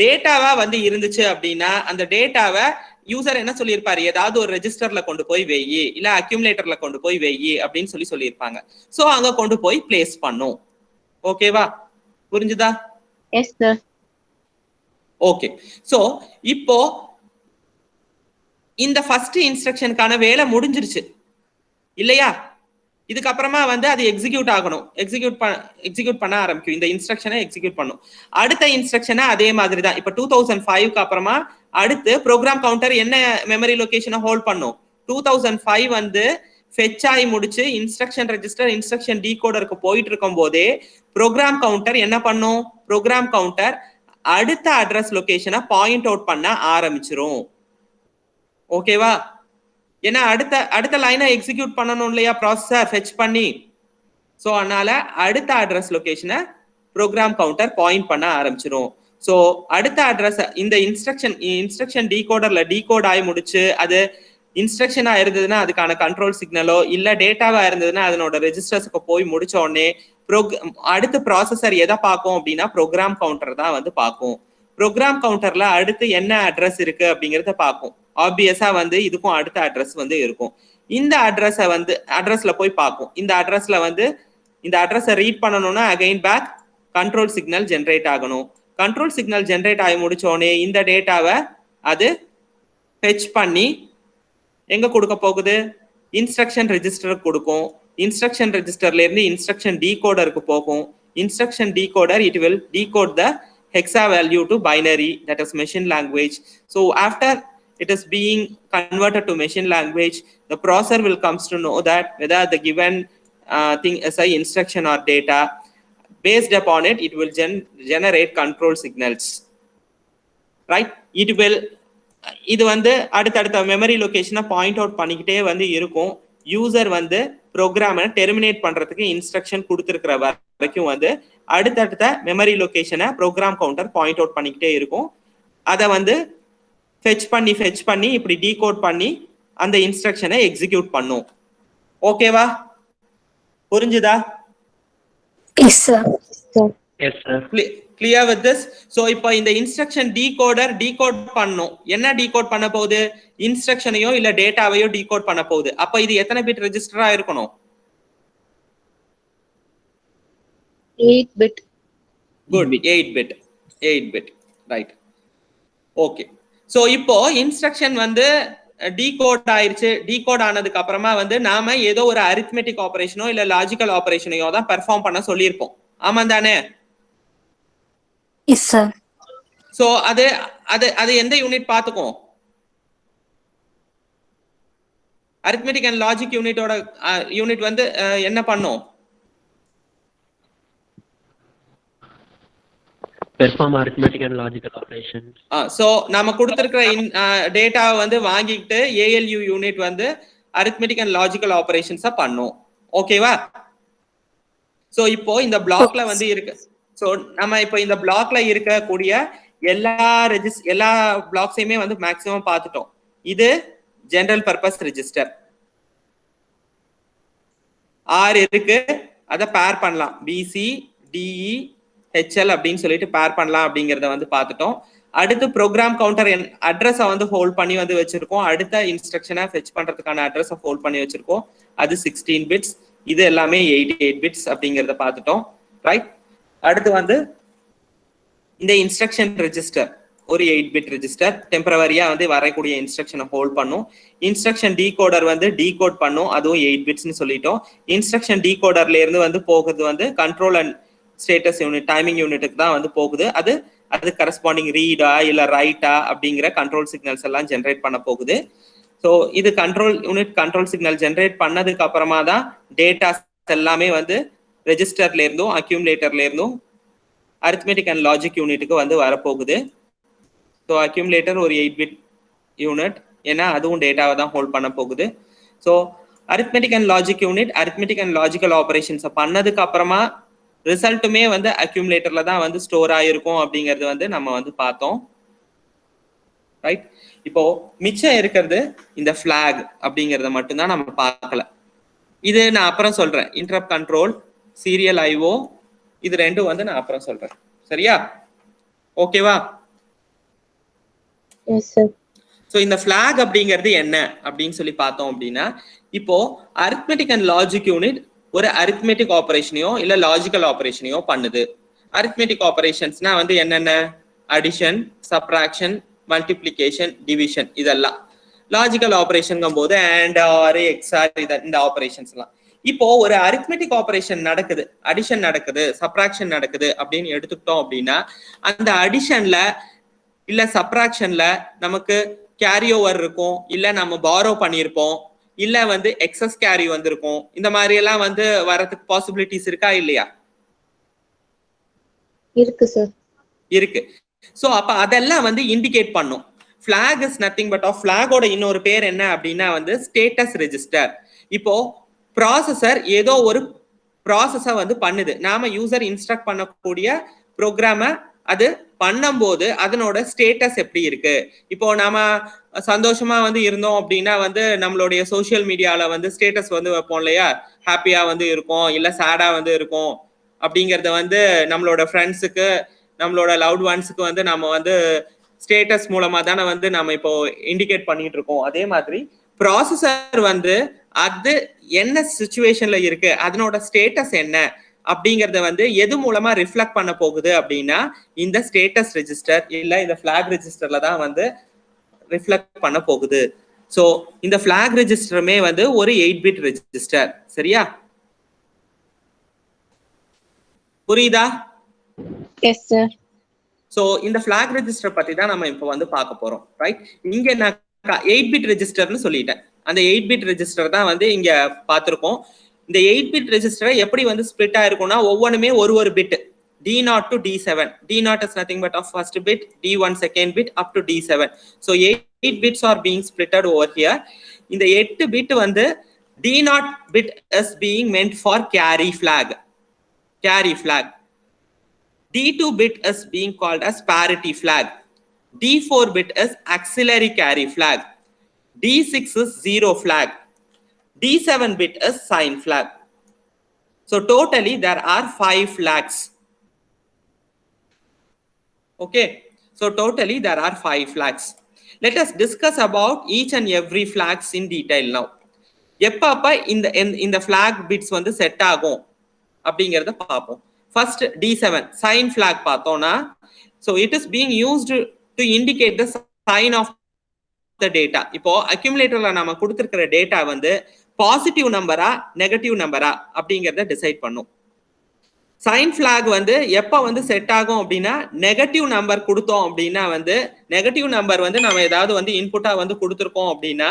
டேட்டாவா வந்து இருந்துச்சு அப்படின்னா அந்த டேட்டாவை யூசர் என்ன சொல்லியிருப்பாரு, ஏதாவது ஒரு ரெஜிஸ்டர்ல கொண்டு போய் வெயி இல்ல அக்யூமுலேட்டர்ல கொண்டு போய் வெயி அப்படின்னு சொல்லியிருப்பாங்க. சோ அங்க கொண்டு போய் பிளேஸ் பண்ணும். ஓகேவா? புரிஞ்சுதா? Yes sir. ஓகே, சோ இப்போ இந்த ஃபர்ஸ்ட் இன்ஸ்ட்ரக்ஷனுக்கான வேலை முடிஞ்சிருச்சு இல்லையா? இதுக்கப்புறமா வந்து அது எக்ஸிக்யூட் ஆகணும், எக்ஸிக்யூட் பண்ண ஆரம்பிக்கும். இந்த இன்ஸ்ட்ரக்ஷனை எக்ஸிக்யூட் பண்ணும். அடுத்த இன்ஸ்ட்ரக்ஷனை அதே மாதிரி தான். இப்போ 2005க்கு அப்புறமா அடுத்து ப்ரோக்ராம் கவுண்டர் என்ன மெமரி லொகேஷனை ஹோல்ட் பண்ணும்? 2005 வந்து ஃபெட்ச் ஆகி முடிச்சு இன்ஸ்ட்ரக்ஷன் ரெஜிஸ்டர் இன்ஸ்ட்ரக்ஷன் டீகோடருக்கு போயிட்டு இருக்கும் போதே ப்ரோக்ராம் கவுண்டர் என்ன பண்ணும்? ப்ரோக்ராம் கவுண்டர் அடுத்த அட்ரஸ் லொகேஷனை பாயிண்ட் அவுட் பண்ண ஆரம்பிச்சிரும். ஓகேவா? ஏன்னா அடுத்த லைனை எக்ஸிக்யூட் பண்ணணும் இல்லையா ப்ராசஸர் ஃபெச் பண்ணி. ஸோ அதனால அடுத்த அட்ரஸ் லொகேஷனை ப்ரோக்ராம் கவுண்டர் பாயிண்ட் பண்ண ஆரம்பிச்சிரும். ஸோ அடுத்த அட்ரஸ் இந்த இன்ஸ்ட்ரக்ஷன் டீகோடர்ல டீகோட் ஆகி முடிச்சு அது இன்ஸ்ட்ரக்ஷனா இருந்ததுன்னா அதுக்கான கண்ட்ரோல் சிக்னலோ இல்ல டேட்டாவா இருந்ததுன்னா அதனோட ரெஜிஸ்டர்ஸ்க்கு போய் முடிச்ச உடனே அடுத்த ப்ராசஸர் எதை பார்க்கும் அப்படின்னா ப்ரோக்ராம் கவுண்டர் தான் வந்து பார்க்கும். ப்ரோக்ராம் கவுண்டர்ல அடுத்து என்ன அட்ரஸ் இருக்கு அப்படிங்கறத பார்க்கும். ஆப்வியஸா வந்து இதுக்கும் அடுத்த அட்ரஸ் வந்து இருக்கும். இந்த அட்ரஸை வந்து அட்ரஸ்ல போய் பார்க்கும். இந்த அட்ரஸ்ல வந்து இந்த அட்ரஸை ரீட் பண்ணணும்னா again back control signal generate ஆகணும். கண்ட்ரோல் சிக்னல் ஜென்ரேட் ஆகி முடிச்ச உடனே இந்த டேட்டாவை அது ஃபெச் பண்ணி எங்க கொடுக்க போகுது? இன்ஸ்ட்ரக்ஷன் ரெஜிஸ்டருக்கு கொடுக்கும். இன்ஸ்ட்ரக்ஷன் ரெஜிஸ்டர்ல இருந்து இன்ஸ்ட்ரக்ஷன் டீகோடருக்கு போகும். Instruction decoder it will decode the hexa value to binary, that is machine language. So after it is being converted to machine language, the processor will comes to know that whether the given thing is a instruction or data. Based upon it, it will generate control signals, right? It will இது வந்து அடுத்தடுத்த memory லொகேஷனை point out பண்ணிக்கிட்டே வந்து இருக்கும். User வந்து ப்ரோக்ராமை terminate பண்றதுக்கு instruction கொடுத்துருக்கிற வரைக்கும் வந்து அடுத்தடுத்த மெமரி லொகேஷனை ப்ரோக்ராம் கவுண்டர் பாயிண்ட் அவுட் பண்ணிக்கிட்டே இருக்கும். அதை வந்து ஃபெச் பண்ணி இப்படி டீகோட் பண்ணி அந்த இன்ஸ்ட்ரக்ஷனை எக்ஸிக்யூட் பண்ணும். ஓகேவா? புரிஞ்சுதா? Yes, sir. Yes, sir. Clear with this? So இப்போ இந்த இன்ஸ்ட்ரக்ஷன் டீகோடர் டீகோட் பண்ணும். என்ன டீகோட் பண்ண போகுது? இன்ஸ்ட்ரக்ஷனையோ இல்ல டேட்டாவையோ டீகோட் பண்ண போகுது. அப்ப இது எத்தனை பிட் ரெஜிஸ்டரா இருக்கணும்? 8 bit. Good, 8 bit. Right. Okay. So இப்போ இன்ஸ்ட்ரக்ஷன் வந்து டீகோட் ஆயிருச்சு. டீகோட் ஆனதுக்கு அப்புறமா வந்து நாம ஏதோ ஒரு அரித்மெட்டிக் ஆபரேஷனோ இல்ல லாஜிக்கல் ஆபரேஷனையோ தான் பெர்ஃபார்ம் பண்ண சொல்லியிருப்போம். ஆமா தானே? Yes, sir. சோ அது எந்த யூனிட் பாத்துக்கும்? அரித்மெட்டிக் அண்ட் லாஜிக் யூனிட் வந்து என்ன பண்ணும்? Perform arithmetic and logical operations. So நாம கொடுத்திருக்கிற டேட்டாவை வந்து வாங்கிட்டு ALU யூனிட் வந்து அரித்மெட்டிக் அண்ட் லாஜிக்கல் ஆபரேஷன்ஸா பண்ணும். ஓகேவா? சோ இப்போ இந்த பிளாக்ல வந்து இருக்கு. சோ நம்ம இப்போ இந்த பிளாக்ல இருக்கக்கூடிய எல்லா பிளாக்ஸையுமே வந்து மேக்ஸிமம் பார்த்துட்டோம். இது ஜெனரல் பர்பஸ் ரெஜிஸ்டர். R இருக்கு, அதை பேர் பண்ணலாம். BC DE HL அப்படின்னு சொல்லிட்டு பேர் பண்ணலாம் அப்படிங்கறத வந்து பார்த்துட்டோம். அடுத்து ப்ரோக்ராம் கவுண்டர் அட்ரஸை வந்து ஹோல்ட் பண்ணி வந்து வச்சிருக்கோம். அடுத்த இன்ஸ்ட்ரக்ஷனை ஃபெச் பண்றதுக்கான அட்ரஸை ஹோல்ட் பண்ணி வச்சிருக்கோம். அது 16 பிட்ஸ். இது எல்லாமே 88 பிட்ஸ் அப்படிங்கறத பார்த்துட்டோம். ரைட்? அடுத்து வந்து இந்த இன்ஸ்ட்ரக்ஷன் ரெஜிஸ்டர் ஒரு 8 பிட் ரெஜிஸ்டர் டெம்பரவரியா வந்து வரக்கூடிய இன்ஸ்ட்ரக்ஷனை ஹோல்ட் பண்ணும். இன்ஸ்ட்ரக்ஷன் டீகோடர் வந்து டீகோட் பண்ணும். அதுவும் 8 பிட்ஸ்னு சொல்லிட்டோம். இன்ஸ்ட்ரக்ஷன் டீகோடர்ல இருந்து வந்து போகுது வந்து control and status unit timing யூனிட்டுக்கு தான் வந்து போகுது. அது கரஸ்பாண்டிங் ரீடா இல்ல ரைட்டா அப்படிங்கிற கண்ட்ரோல் சிக்னல்ஸ் எல்லாம் ஜென்ரேட் பண்ண போகுது. ஸோ இது கண்ட்ரோல் சிக்னல் ஜென்ரேட் பண்ணதுக்கு அப்புறமா தான் டேட்டாஸ் எல்லாமே வந்து ரெஜிஸ்டர்ல இருந்தும் அக்யூமுலேட்டர்ல இருந்தும் அரித்மெட்டிக் அண்ட் லாஜிக் யூனிட்டுக்கு வந்து வரப்போகுது. ஸோ அக்யூமுலேட்டர் ஒரு 8 பிட் யூனிட், ஏன்னா அதுவும் டேட்டாவை தான் ஹோல்ட் பண்ண போகுது. So arithmetic and logic unit arithmetic and logical ஆபரேஷன்ஸை பண்ணதுக்கு அப்புறமா ரிசல்ட்டுமே வந்து அக்யூமுலேட்டர்ல தான் வந்து ஸ்டோர் ஆயிருக்கும் அப்படிங்கிறது வந்து நம்ம வந்து பார்த்தோம். ரைட்? இப்போ மிச்சம் இருக்கிறது இந்த ஃபிளாக் அப்படிங்கறத மட்டும்தான் நம்ம பார்க்கல. இது நான் அப்புறம் சொல்றேன். இன்டரப்ட் கண்ட்ரோல், சீரியல் IO, இது ரெண்டும் வந்து நான் அப்புறம் சொல்றேன். சரியா? ஓகேவா? Yes, sir. சோ இந்த ஃபிளாக் அப்படிங்கிறது என்ன அப்படின்னு சொல்லி பார்த்தோம் அப்படின்னா, இப்போ அரித்மெட்டிக் அண்ட் லாஜிக் யூனிட் ஒரு அரித்மெட்டிக் ஆபரேஷனையோ இல்ல லாஜிக்கல் ஆபரேஷனையோ பண்ணுது. அரித்மெட்டிக் ஆபரேஷன்ஸ்னா வந்து என்னென்ன? அடிஷன், சப்ட்ராக்ஷன், மல்டிப்ளிகேஷன், டிவிஷன், இதெல்லாம். லாஜிக்கல் ஆபரேஷன்ங்கும் போது AND, OR, XOR இந்த ஆபரேஷன்ஸ் எல்லாம். இப்போ ஒரு அரித்மெட்டிக் ஆபரேஷன் நடக்குது, அடிஷன் நடக்குது, சப்ட்ராக்ஷன் நடக்குது அப்படின்னு எடுத்துக்கிட்டோம் அப்படின்னா, அந்த அடிஷன்ல இல்ல சப்ட்ராக்ஷன்ல நமக்கு கேரி ஓவர் இருக்கும், இல்ல நம்ம பாரோ பண்ணியிருப்போம், இல்ல வந்து எக்ஸஸ் கேரி வந்திருக்கும். இந்த மாதிரி எல்லாம் வந்து வரதுக்கு பாசிபிலிட்டிஸ் இருக்கா இல்லையா? இருக்கு சார். இருக்கு. ஸோ அப்ப அதெல்லாம் வந்து இண்டிகேட் பண்ணும். flag is nothing but of flag ஓட இன்னொரு பேர் என்ன அப்படின்னா வந்து ஸ்டேட்டஸ் ரெஜிஸ்டர். இப்போ ப்ராசஸர் ஏதோ ஒரு ப்ராசஸை வந்து பண்ணுது, நாம யூசர் இன்ஸ்ட்ரக்ட் பண்ணக்கூடிய ப்ரோக்ராம அது பண்ணும்போது அதனோட ஸ்டேட்டஸ் எப்படி இருக்கு. இப்போ நாம சந்தோஷமா வந்து இருந்தோம் அப்படின்னா வந்து நம்மளுடைய சோசியல் மீடியால வந்து ஸ்டேட்டஸ் வந்து வைப்போம் இல்லையா, ஹாப்பியா வந்து இருக்கும் இல்ல சேடா வந்து இருக்கும் அப்படிங்கறத வந்து நம்மளோட ஃப்ரெண்ட்ஸுக்கு நம்மளோட லவ்ட் ஒன்ஸுக்கு வந்து நம்ம வந்து ஸ்டேட்டஸ் மூலமா தானே வந்து நம்ம இப்போ இண்டிகேட் பண்ணிட்டு இருக்கோம். அதே மாதிரி ப்ராசஸர் வந்து அது என்ன சிச்சுவேஷன்ல இருக்கு, அதனோட ஸ்டேட்டஸ் என்ன அப்படிங்கறத வந்து எது மூலமா ரிஃப்ளெக்ட் பண்ண போகுது அப்படின்னா இந்த ஸ்டேட்டஸ் ரெஜிஸ்டர் இல்ல இந்த flag ரெஜிஸ்டர்ல தான் வந்து ரிஃப்ளெக்ட் பண்ண போகுது. சோ இந்த flag ரெஜிஸ்டருமே வந்து ஒரு 8-bit ரெஜிஸ்டர். சரியா? புரியுதா? Yes sir. சோ இந்த flag ரெஜிஸ்டர் பத்தி தான் நம்ம இப்போ வந்து பார்க்க போறோம். ரைட்? இங்க நான் 8-bit ரெஜிஸ்டர்னு சொல்லிட்டேன். அந்த 8-bit ரெஜிஸ்டர் தான் வந்து இங்க பார்த்திருக்கோம். இந்த 8-bit ரெஜிஸ்டரை எப்படி வந்து ஸ்ப்ளிட் ஆயிருக்கும்னா ஒவ்வொன்றுமே ஒரு bit D0 to D7. D0 is nothing but of first bit, D1 second bit up to D7. So 8 bits are being splitted over here. இந்த 8 bit வந்து D0 bit is being meant for carry flag. Carry flag. D2 bit is being called as parity flag. D4 bit is auxiliary carry flag. D6 is zero flag. D7 bit is sign flag. So totally there are 5 flags. Okay, so totally there are 5 flags. Let us discuss about each and every flags in detail now. எப்பப்ப இந்த flag bits வந்து set ஆகும் அப்படிங்கறத பார்ப்போம். First D7 sign flag பார்த்தோம்னா, so it is being used to indicate the sign of the data. இப்போ அக்யூமுலேட்டர்ல நாம கொடுத்திருக்கிற டேட்டா வந்து பாசிட்டிவ் நம்பரா நெகட்டிவ் நம்பரா அப்படிங்கறத டிசைட் பண்ணும். சைன் flag வந்து எப்ப வந்து செட் ஆகும் அப்படின்னா நெகட்டிவ் நம்பர் கொடுத்தோம் அப்படின்னா வந்து நெகட்டிவ் நம்பர் வந்து நம்ம ஏதாவது வந்து இன்புட்டா வந்து கொடுத்துருக்கோம் அப்படின்னா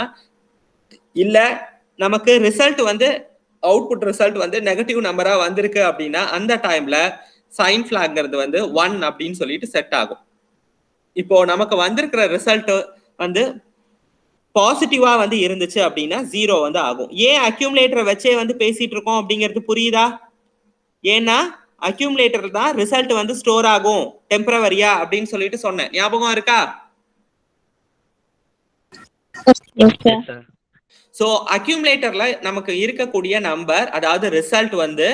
இல்ல நமக்கு ரிசல்ட் வந்து அவுட்புட் ரிசல்ட் வந்து நெகட்டிவ் நம்பரா வந்திருக்கு அப்படின்னா அந்த டைம்ல சைன் ஃபிளாக்ங்கிறது வந்து 1 அப்படின்னு சொல்லிட்டு செட் ஆகும். இப்போ நமக்கு வந்திருக்கிற ரிசல்ட் வந்து பாசிட்டிவா வந்து இருந்துச்சு அப்படின்னா 0 வந்து ஆகும். ஏன் அக்யூமுலேட்டரை வச்சே வந்து பேசிட்டு இருக்கோம் அப்படிங்கிறது புரியுதா? ஏன்னா அக்யூமுலேட்டர் தான் ரிசல்ட் வந்து ஸ்டோர் ஆகும் டெம்பரவரியா அப்படின்னு சொல்லிட்டு சொன்னேன். ஞாபகம் இருக்கா? சோ அக்யூமுலேட்டர்ல நமக்கு இருக்கக்கூடிய நம்பர் அதாவது ரிசல்ட் வந்து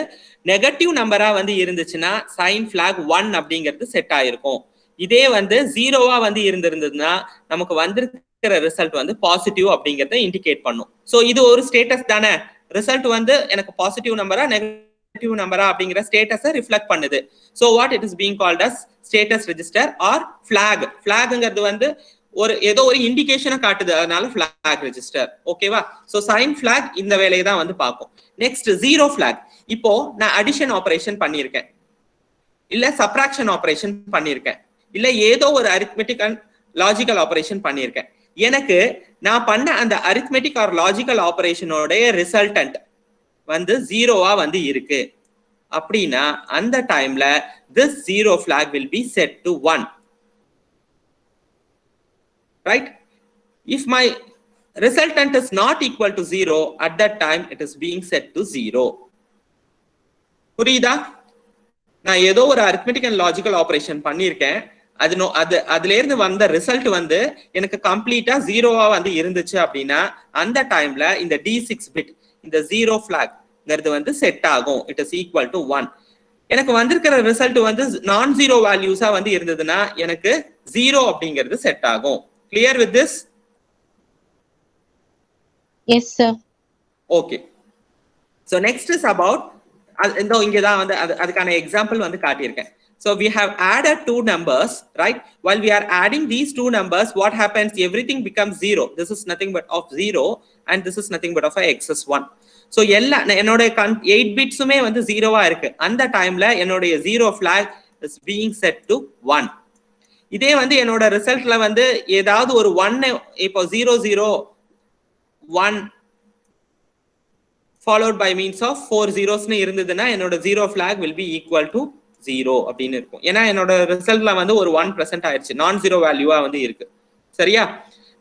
நெகட்டிவ் நம்பரா வந்து இருந்துச்சுன்னா சைன் ஃபிளாக் 1 அப்படிங்கிறது செட் ஆயிருக்கும். இதே வந்து 0வா வந்து இருந்திருந்ததுன்னா நமக்கு வந்திருக்கிற ரிசல்ட் வந்து பாசிட்டிவ் அப்படிங்கறத இண்டிகேட் பண்ணும். சோ இது ஒரு ஸ்டேட்டஸ் தானே. ரிசல்ட் வந்து எனக்கு பாசிட்டிவ் நம்பரா நெகட்டிவ் நம்பரா அப்படிங்கிற ஸ்டேட்டஸை ரிஃப்ளெக்ட் பண்ணுது. So what it is being called as status register or flag. ஃபிளாக்ங்கிறது வந்து ஒரு ஏதோ ஒரு இண்டிகேஷனை காட்டுது, அதனால flag ரெஜிஸ்டர். ஓகேவா? சோ சைன் flag இந்த வேலையை தான் வந்து பார்க்கும். Next zero flag. இப்போ நான் அடிஷன் ஆபரேஷன் பண்ணியிருக்கேன், இல்ல சப்ராக்ஷன் ஆபரேஷன் பண்ணியிருக்கேன், இல்ல ஏதோ ஒரு அரித்மெட்டிக் அண்ட் லாஜிக்கல் ஆபரேஷன் பண்ணியிருக்கேன். எனக்கு நான் பண்ண அந்த அரித்மெட்டிக் ஆர் லாஜிக்கல் ஆபரேஷனோட ரிசல்டன்ட் வந்து 0வா வந்து இருக்கு அப்படின்னா அந்த டைம்ல this zero flag will be set to 1. Right? If my resultant is not equal to 0, at that time it is being set to 0. புரியுதா? நான் ஏதோ ஒரு அரித்மெட்டிக் அண்ட் லாஜிக்கல் ஆபரேஷன் பண்ணியிருக்கேன், அதுல இருந்து வந்த ரிசல்ட் வந்து எனக்கு கம்ப்ளீட்டா 0வா வந்து இருந்துச்சு அப்படின்னா அந்த டைம்ல இந்த D6 பிட் இந்த ஜீரோ ஃபிளாக்ங்கிறது வந்து செட் ஆகும். It is equal to 1. எனக்கு வந்திருக்கிற ரிசல்ட் வந்து நான் ஜீரோ வேல்யூஸா வந்து இருந்ததுன்னா எனக்கு 0 அப்படிங்கிறது செட் ஆகும். Clear with this? Yes sir. Okay. So next is about இங்க தான் வந்து அதுக்கான எக்ஸாம்பிள் வந்து காட்டியிருக்கேன். So we have added two numbers, right? While we are adding these two numbers, what happens? Everything becomes 0. This is nothing but of 0 and this is nothing but of excess 1. So எல்லா என்னோட 8 பிட்ஸுமே வந்து 0வா இருக்கு. அந்த டைம்ல என்னோட 0 flag is being set to 1. இதே வந்து என்னோட ரிசல்ட்ல வந்து ஏதாவது ஒரு 1 இப்போ 0 0 1 followed by means of 4 zeros னு இருந்ததுன்னா என்னோட 0 flag will be equal to 0 அப்படின்னு இருக்கும். ஏன்னா என்னோட ரிசல்ட்ல வந்து ஒரு 1% ஆயிடுச்சு, நான் ஜீரோ வேல்யூவா வந்து இருக்கு. சரியா?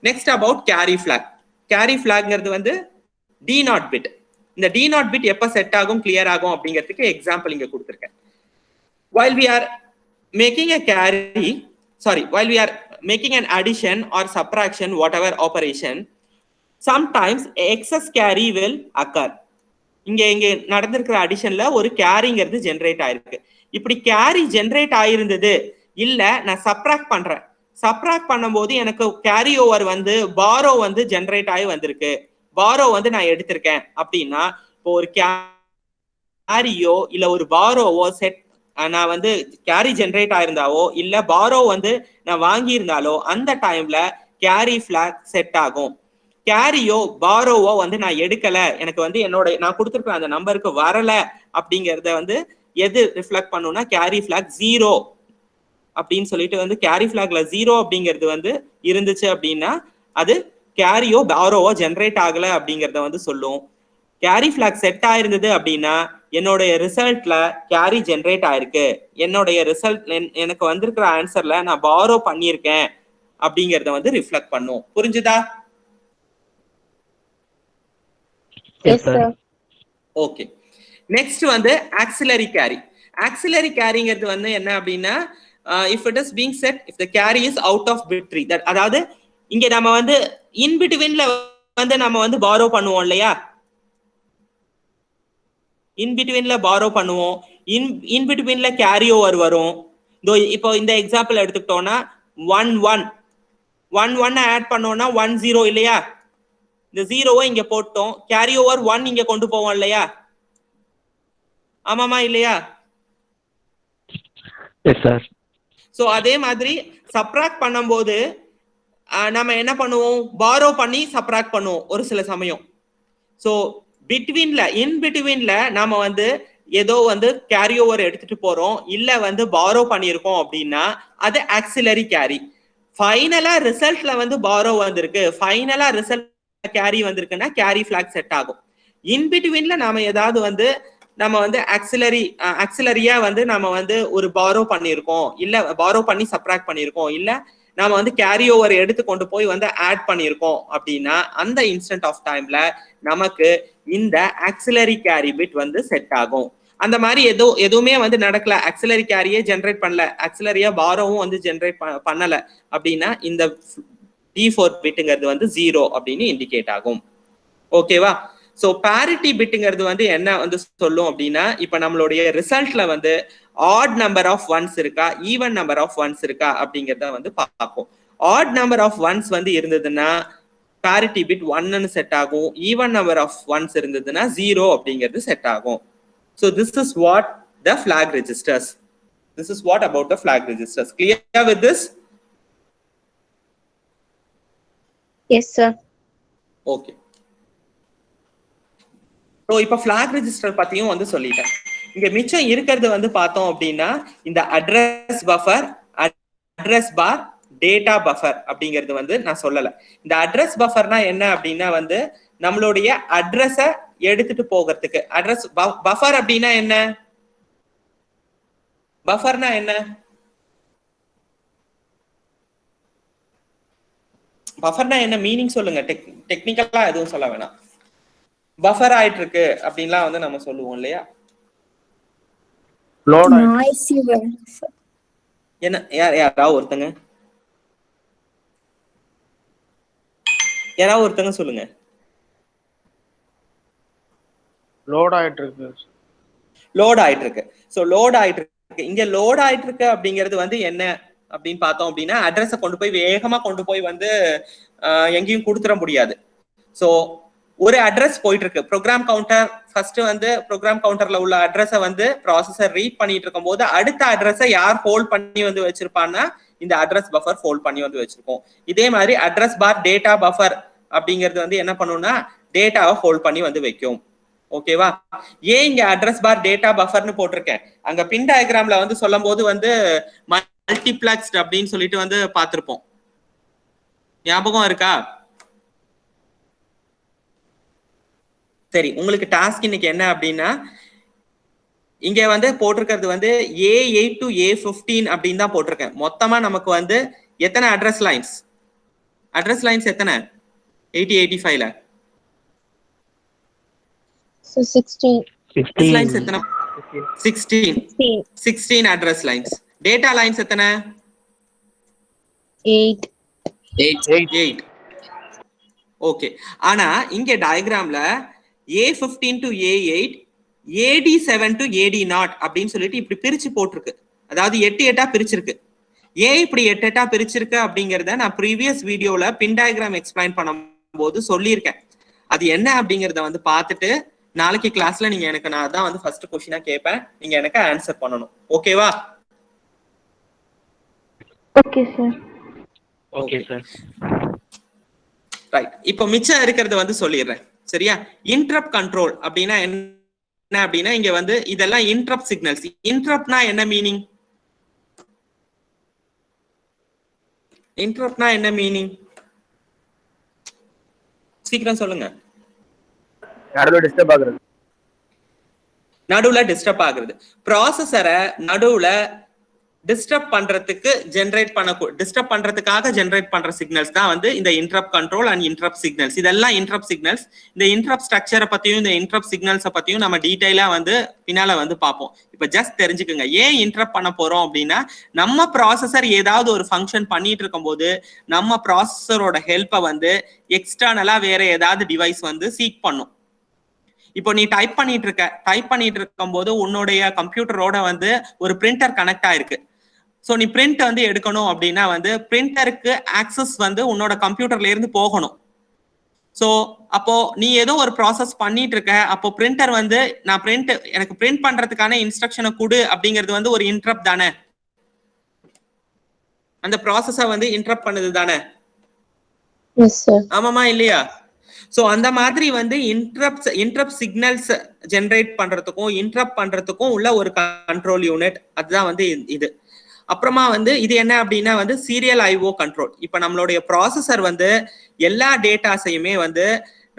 Next about carry flag. Carry ஃபிளாக்ங்கிறது வந்து டி நாட் பிட். இந்த டி நாட் பிட் எப்ப செட் ஆகும், கிளியர் ஆகும் அப்படிங்கிறதுக்கு எக்ஸாம்பிள் இங்க கொடுத்துருக்கேன். while we are making a carry, while we are making an addition or subtraction, whatever operation, sometimes excess carry will occur. இங்க நடந்திருக்கிற அடிஷன்ல ஒரு கேரிங்கிறது ஜெனரேட் ஆயிருக்கு. இப்படி கேரி ஜெனரேட் ஆயிருந்தது இல்ல, நான் சப்ராக்ட் பண்றேன், சப்ராக்ட் பண்ணும்போது எனக்கு கேரி ஓவர் வந்து பாரோ வந்து ஜெனரேட் ஆகி வந்திருக்கு, பாரோ வந்து நான் எடுத்திருக்கேன் அப்படின்னா, இப்போ ஒரு கேரியோ இல்ல ஒரு பாரோவோ செட் நான் வந்து கேரி ஜெனரேட் ஆயிருந்தாவோ இல்ல பாரோ வந்து நான் வாங்கி இருந்தாலோ அந்த டைம்ல கேரி ஃபிளாக் செட் ஆகும். கேரியோ பாரோவோ வந்து நான் எடுக்கல, எனக்கு வந்து என்னோட நான் கொடுத்துருக்க அந்த நம்பருக்கு வரல அப்படிங்கறத வந்து எது ரிஃப்ளெக்ட் பண்ணும்னா கேரி ஃபிளாக் 0 அப்படின்னு சொல்லிட்டு வந்து கேரி ஃபிளாக்ல 0 அப்படிங்கிறது வந்து இருந்துச்சு அப்படின்னா அது கேரியோ பாரோவோ ஜெனரேட் ஆகல அப்படிங்கறத வந்து சொல்லும். கேரி ஃபிளாக் செட் ஆயிருந்தது அப்படின்னா என்னுடைய ரிசல்ட்ல கேரி ஜெனரேட் ஆயிருக்கு, என்னுடைய ரிசல்ட் எனக்கு வந்திருக்கிற ஆன்சர்ல நான் பாரோ பண்ணியிருக்கேன் அப்படிங்கறத வந்து ரிஃப்ளெக்ட் பண்ணும். புரிஞ்சுதா? ஓகே. நெக்ஸ்ட் வந்து ஆக்சிலரி கேரி. ஆக்சிலரி கேரிங்கிறது வந்து என்ன அப்படின்னா, if it is being set if the carry is out of bit tree, that அதாவது இங்க நம்ம வந்து இன் பிட்வீன்ல வந்து நம்ம வந்து பாரோ பண்ணுவோம் இல்லையா, இன் பிட்வீன்ல பாரோ பண்ணுவோம், இன் பிட்வீன்ல கேரி ஓவர் வரும். இப்போ இந்த எக்ஸாம்பிள் எடுத்துக்கிட்டோம்னா 1 ஆட் பண்ணோம்னா 1 0 இல்லையா, இந்த 0வை இங்க போட்டோம், கேரி ஓவர் 1 இங்க கொண்டு போவோம் இல்லையா, ஆமாமா இல்லையா? S sir. சோ அதே மாதிரி சப்ராக்ட் பண்ணும்போது நம்ம என்ன பண்ணுவோம், பாரோ பண்ணி சப்ராக்ட் பண்ணுவோம் ஒரு சில சமயம். சோ பிட்வீன்ல இன் பிட்வீன்ல நாம வந்து ஏதோ வந்து கேரி ஓவர் எடுத்துட்டு போறோம் இல்ல வந்து பாரோ பண்ணியிருக்கோம் அப்படின்னா அது ஆக்சிலரி கேரி. ஃபைனலா ரிசல்ட்ல வந்து பாரோ வந்திருக்கு, ஃபைனலா ரிசல்ட் கேரி வந்திருக்குன்னா கேரி ஃபிளாக் செட் ஆகும். இன் பிட்வீன்ல நாம ஏதாவது வந்து நம்ம வந்து ஆக்சிலரியா வந்து நம்ம வந்து ஒரு பாரோ பண்ணியிருக்கோம் இல்ல பாரோ பண்ணி சப்ராக்ட் பண்ணியிருக்கோம் இல்ல நாம வந்து கேரி ஓவர் எடுத்து கொண்டு போய் வந்து ஆட் பண்ணியிருக்கோம் அப்படின்னா அந்த இன்ஸ்டன்ட் ஆஃப் டைம்ல நமக்கு இந்த ஆக்சிலரி கேரி பிட் வந்து செட் ஆகும். அந்த மாதிரி எதுவுமே வந்து நடக்கல, ஆக்சிலரி கேரியே ஜெனரேட் பண்ணல, ஆக்சிலரியா பாரோவும் வந்து ஜெனரேட் பண்ணல அப்படின்னா இந்த D4 பிட்டுங்கிறது வந்து 0 அப்படின்னு இண்டிகேட் ஆகும். ஓகேவா? சோ parity பிட்ங்கிறது வந்து என்ன வந்து சொல்லும் அப்படின்னா, இப்ப நம்மளுடைய ரிசல்ட்ல வந்து ஆட் நம்பர் ஆஃப் ஒன்ஸ் இருக்கா ஈவன் நம்பர் ஆஃப் ஒன்ஸ் இருக்கா அப்படிங்கறத வந்து பார்ப்போம். ஆட் நம்பர் ஆஃப் ஒன்ஸ் வந்து இருந்ததுன்னா parity bit 1ன்னு செட் ஆகும், ஈவன் நம்பர் ஆஃப் ஒன்ஸ் இருந்ததுன்னா 0 அப்படிங்கிறது செட் ஆகும். So this is what the flag registers. This is what about the flag registers. Clear with this? Yes sir. Okay. So இப்ப flag register பத்தியும் வந்து சொல்லிட்டேன். இங்க மிச்சம் இருக்கிறது வந்து பார்த்தோம் அப்படின்னா இந்த அட்ரஸ் பஃபர், அட்ரஸ் பார், டேட்டா பஃபர் அப்படிங்கிறது வந்து நான் சொல்லல. இந்த அட்ரஸ் பஃபர்னா என்ன அப்படின்னா வந்து நம்மளுடைய அட்ரஸ எடுத்துட்டு போகிறதுக்கு அட்ரஸ் பஃபர் அப்படின்னா என்ன, பஃபர்னா என்ன, பஃபர்னா என்ன மீனிங் சொல்லுங்க, டெக்னிக்கலா எதுவும் சொல்ல வேணாம். பஃபர் ஆயிட்டு இருக்கு அப்படின்லாம் வந்து நம்ம சொல்லுவோம் இல்லையா, என்ன யாராவது ஒருத்தங்க சொல்லுங்க. லோட் ஆயிட்டு இருக்கு. லோட் ஆயிட்டு இருக்கு. சோ லோட் ஆயிட்டு இருக்கு. இங்க லோட் ஆயிட்டு இருக்கு அப்படிங்கிறது வந்து என்ன அப்படின்னு பார்த்தோம் அப்படின்னா அட்ரஸை கொண்டு போய் வேகமா கொண்டு போய் வந்து எங்கேயும் கொடுத்துட முடியாது. சோ ஒரு அட்ரஸ் போயிட்டு இருக்கு, ப்ரோக்ராம் கவுண்டர் ஃபர்ஸ்ட் வந்து ப்ரோக்ராம் கவுண்டர்ல உள்ள அட்ரஸை வந்து ப்ராசஸர் ரீட் பண்ணிட்டு இருக்கும் போது அடுத்த அட்ரஸை யார் ஹோல்ட் பண்ணி வந்து வச்சிருப்பான்னா இந்த அட்ரஸ் பஃபர் ஹோல்ட் பண்ணி வந்து வச்சிருக்கோம். இதே மாதிரி அட்ரஸ் பார் டேட்டா பஃபர் அப்படிங்கிறது வந்து என்ன பண்ணும்னா டேட்டாவை ஹோல்ட் பண்ணி வந்து வைக்கும். ஓகேவா? ஏன் இங்க அட்ரஸ் பார் டேட்டா பஃபர்னு போட்டிருக்கேன், அங்க பின் டயக்ராம்ல வந்து சொல்லும் போது வந்து மல்டிப்ளெக்ஸ்ட் அப்படின்னு சொல்லிட்டு வந்து பார்த்திருப்போம், ஞாபகம் இருக்கா? சரி, உங்களுக்கு டாஸ்க் இன்னைக்கு என்ன அப்படின்னா இங்க வந்து போட்டிருக்கிறது வந்து A8 to A15 அப்படின்னு தான் போட்டிருக்கேன். மொத்தமா நமக்கு வந்து எத்தனை அட்ரஸ் லைன்ஸ் எத்தனை 8085ல 16. அட்ரஸ் லைன்ஸ் எத்தனை 16 அட்ரஸ் லைன்ஸ். டேட்டா லைன்ஸ் எத்தனை 8. ஓகே. ஆனா இங்க டயகிராம்ல A15 to A8 AD7 to AD0 அப்படின்னு சொல்லிட்டு இப்படி பிரிச்சு போட்டிருக்கு. அதாவது 8 பிரிச்சிருக்கு. ஏன் இப்படி 8 பிரிச்சிருக்கு அப்படிங்கறத நான் ப்ரீவியஸ் வீடியோல பின் டயகிராம் எக்ஸ்பிளைன் பண்ணும்போது சொல்லியிருக்கேன். அது என்ன அப்படிங்கறத வந்து பார்த்துட்டு நாளைக்கு கிளாஸ்ல நீங்க எனக்கு நான் தான் வந்து ஃபர்ஸ்ட் क्वेश्चनா கேட்பேன். நீங்க எனக்கு ஆன்சர் பண்ணணும். ஓகேவா? Okay sir. Okay sir. Right. இப்போ மிச்சம் இருக்கிறத வந்து சொல்லிடுறேன். சரியா? இன்டரப்ட் கண்ட்ரோல் அப்படின்னா என்ன அப்படின்னா இங்க வந்து இதெல்லாம் இன்டரப்ட் சிக்னல்ஸ். இன்டரப்ட்னா என்ன மீனிங்? இன்டரப்ட்னா என்ன மீனிங்? சீக்கிரம் சொல்லுங்க. நடுவுல டிஸ்டர்ப் ஆகுறது. ப்ராசஸரை நடுவுல டிஸ்டர்ப் பண்றதுக்காக ஜெனரேட் பண்ற சிக்னல்ஸ் தான் வந்து இந்த interrupt control and interrupt signals. இதெல்லாம் இன்டரப்ட் சிக்னல்ஸ். இந்த இன்டரப்ட் ஸ்ட்ரக்சரை பத்தியும் இந்த இன்டரப்ட் சிக்னல்ஸை பத்தியும் நம்ம டீடைலா வந்து பின்னால வந்து பார்ப்போம். இப்ப ஜஸ்ட் தெரிஞ்சுக்குங்க ஏன் இன்டரப்ட் பண்ண போறோம் அப்படின்னா நம்ம ப்ராசஸர் ஏதாவது ஒரு ஃபங்க்ஷன் பண்ணிட்டு இருக்கும் போது நம்ம ப்ராசஸரோட ஹெல்ப்பை வந்து எக்ஸ்டர்னலா வேற ஏதாவது டிவைஸ் வந்து சீக் பண்ணும். இப்போ நீ டைப் பண்ணிட்டு இருக்கும் போது உன்னுடைய கம்ப்யூட்டரோட வந்து ஒரு பிரிண்டர் கனெக்ட் ஆயிருக்கு. ஸோ நீ பிரிண்ட் வந்து எடுக்கணும் அப்படின்னா வந்து பிரிண்டருக்கு ஆக்சஸ் வந்து உன்னோட கம்ப்யூட்டர்ல இருந்து போகணும். ஸோ அப்போ நீ ஏதோ ஒரு ப்ராசஸ் பண்ணிட்டு இருக்க, அப்போ பிரிண்டர் வந்து எனக்கு பிரிண்ட் பண்றதுக்கான இன்ஸ்ட்ரக்ஷனை கொடு அப்படிங்கிறது வந்து ஒரு இன்டரப்ட் தானே. அந்த ப்ராசஸை வந்து இன்டரப்ட் பண்ணுது தானே. ஆமாமா இல்லையா? சோ அந்த மாதிரி வந்து இன்டரப்ட் சிக்னல்ஸ் ஜெனரேட் பண்றதுக்கும் இன்டரப்ட் பண்றதுக்கும் உள்ள ஒரு கண்ட்ரோல் யூனிட். அதுதான் வந்து இது. அப்புறமா வந்து இது என்ன அப்படின்னா வந்து சீரியல் IO கண்ட்ரோல். இப்ப நம்மளுடைய ப்ராசஸர் வந்து எல்லா டேட்டாஸையுமே வந்து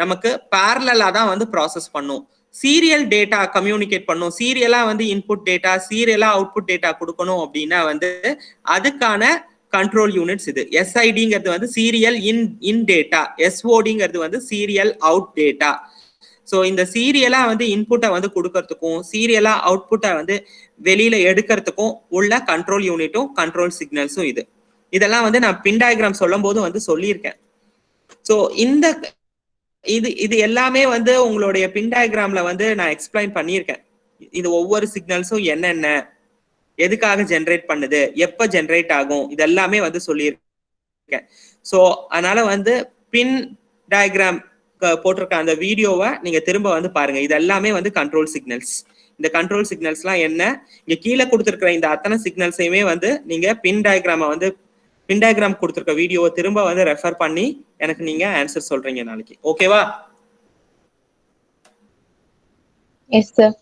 நமக்கு பேரலா தான் வந்து ப்ராசஸ் பண்ணும். சீரியல் டேட்டா கம்யூனிகேட் பண்ணும். சீரியலா வந்து இன்புட் டேட்டா, சீரியலா அவுட்புட் டேட்டா கொடுக்கணும் அப்படின்னா வந்து அதுக்கான கண்ட்ரோல் யூனிட்ஸ் இது. SIDங்கிறது வந்து சீரியல் இன் டேட்டா, SODங்கிறது வந்து சீரியல் அவுட் டேட்டா. ஸோ இந்த சீரியலா வந்து இன்புட்டை வந்து கொடுக்கறதுக்கும் சீரியலா அவுட்புட்டை வந்து வெளியில எடுக்கிறதுக்கும் உள்ள கண்ட்ரோல் யூனிட்டும் கண்ட்ரோல் சிக்னல்ஸும் இது. இதெல்லாம் வந்து நான் பின் டயகிராம் சொல்லும் போது வந்து சொல்லியிருக்கேன். ஸோ இது எல்லாமே வந்து உங்களுடைய பின் டயகிராம்ல வந்து நான் எக்ஸ்பிளைன் பண்ணியிருக்கேன். இது ஒவ்வொரு சிக்னல்ஸும் என்னென்ன, எதுக்காக ஜெனரேட் பண்ணுது, எப்ப ஜெனரேட் ஆகும், இதெல்லாமே வந்து சொல்லியிருக்கேன். ஸோ அதனால வந்து பின் டயகிராம் போட்டிருக்க அந்த வீடியோவை நீங்க திரும்ப வந்து பாருங்க. இது எல்லாமே வந்து கண்ட்ரோல் சிக்னல்ஸ். இந்த கண்ட்ரோல் சிக்னல்ஸ்லாம் என்ன, இங்க கீழே கொடுத்துருக்கிற இந்த அத்தனை சிக்னல்ஸையுமே வந்து நீங்க பின் டயகிராம் கொடுத்துருக்க வீடியோவை திரும்ப வந்து ரெஃபர் பண்ணி எனக்கு நீங்க ஆன்சர் சொல்றீங்க நாளைக்கு. ஓகேவா? Yes sir.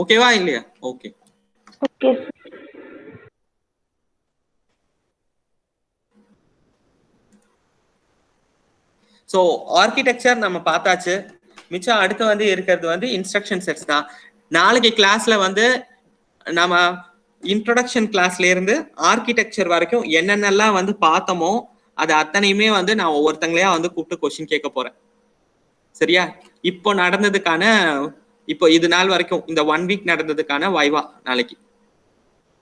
ஓகேவா இல்லையா? ஓகே. ஓகே. ஸோ ஆர்கிடெக்சர் நம்ம பார்த்தாச்சு. மிச்சம் அடுத்து வந்து இருக்கிறது வந்து இன்ஸ்ட்ரக்ஷன் செட்ஸ் தான். நாளைக்கு கிளாஸ்ல வந்து நம்ம இன்ட்ரோடக்ஷன் கிளாஸ்ல இருந்து ஆர்கிடெக்சர் வரைக்கும் என்னென்னலாம் வந்து பார்த்தோமோ அது அத்தனையுமே வந்து நான் ஒவ்வொருத்தங்களையா வந்து கூப்பிட்டு கொஸ்டின் கேட்க போறேன். சரியா? இப்போ இது நாள் வரைக்கும் இந்த 1 வீக் நடந்ததுக்கான வைவா நாளைக்கு.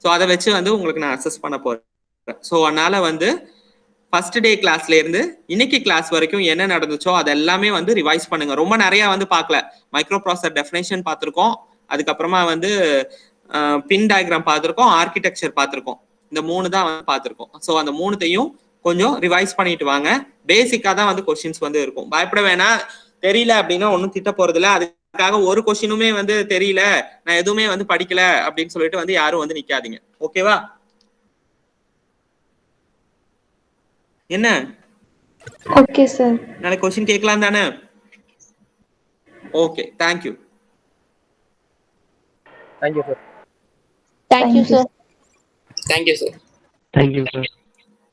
ஸோ அதை வச்சு வந்து உங்களுக்கு நான் அசஸ் பண்ண போறேன். ஸோ அதனால வந்து ஃபர்ஸ்ட் டே கிளாஸ்ல இருந்து இன்னைக்கு கிளாஸ் வரைக்கும் என்ன நடந்துச்சோ அது எல்லாமே வந்து ரிவைஸ் பண்ணுங்க. ரொம்ப நிறைய வந்து பார்க்கல. மைக்ரோ ப்ராசஸர் டெஃபினேஷன் பார்த்துருக்கோம், அதுக்கப்புறமா வந்து பின் டயகிராம் பார்த்துருக்கோம், ஆர்கிடெக்சர் பார்த்துருக்கோம். இந்த 3 தான் வந்து பார்த்துருக்கோம். ஸோ அந்த 3த்தையும் கொஞ்சம் ரிவைஸ் பண்ணிட்டு வாங்க. பேசிக்கா தான் வந்து கொஸ்டின்ஸ் வந்து இருக்கும். பயப்பட வேணாம். தெரியல அப்படின்னா ஒன்றும் திட்ட போறது இல்லை. அதுக்காக ஒரு கொஸ்டினுமே வந்து தெரியல, நான் எதுவுமே வந்து படிக்கல அப்படின்னு சொல்லிட்டு வந்து யாரும் வந்து நிக்காதீங்க. ஓகேவா? என்ன? Okay sir. நாளைக்கு கொஸ்டின் கேட்கலாம் தானே? Okay, thank you. Thank you sir. Thank you sir. Thank you sir. Thank you sir.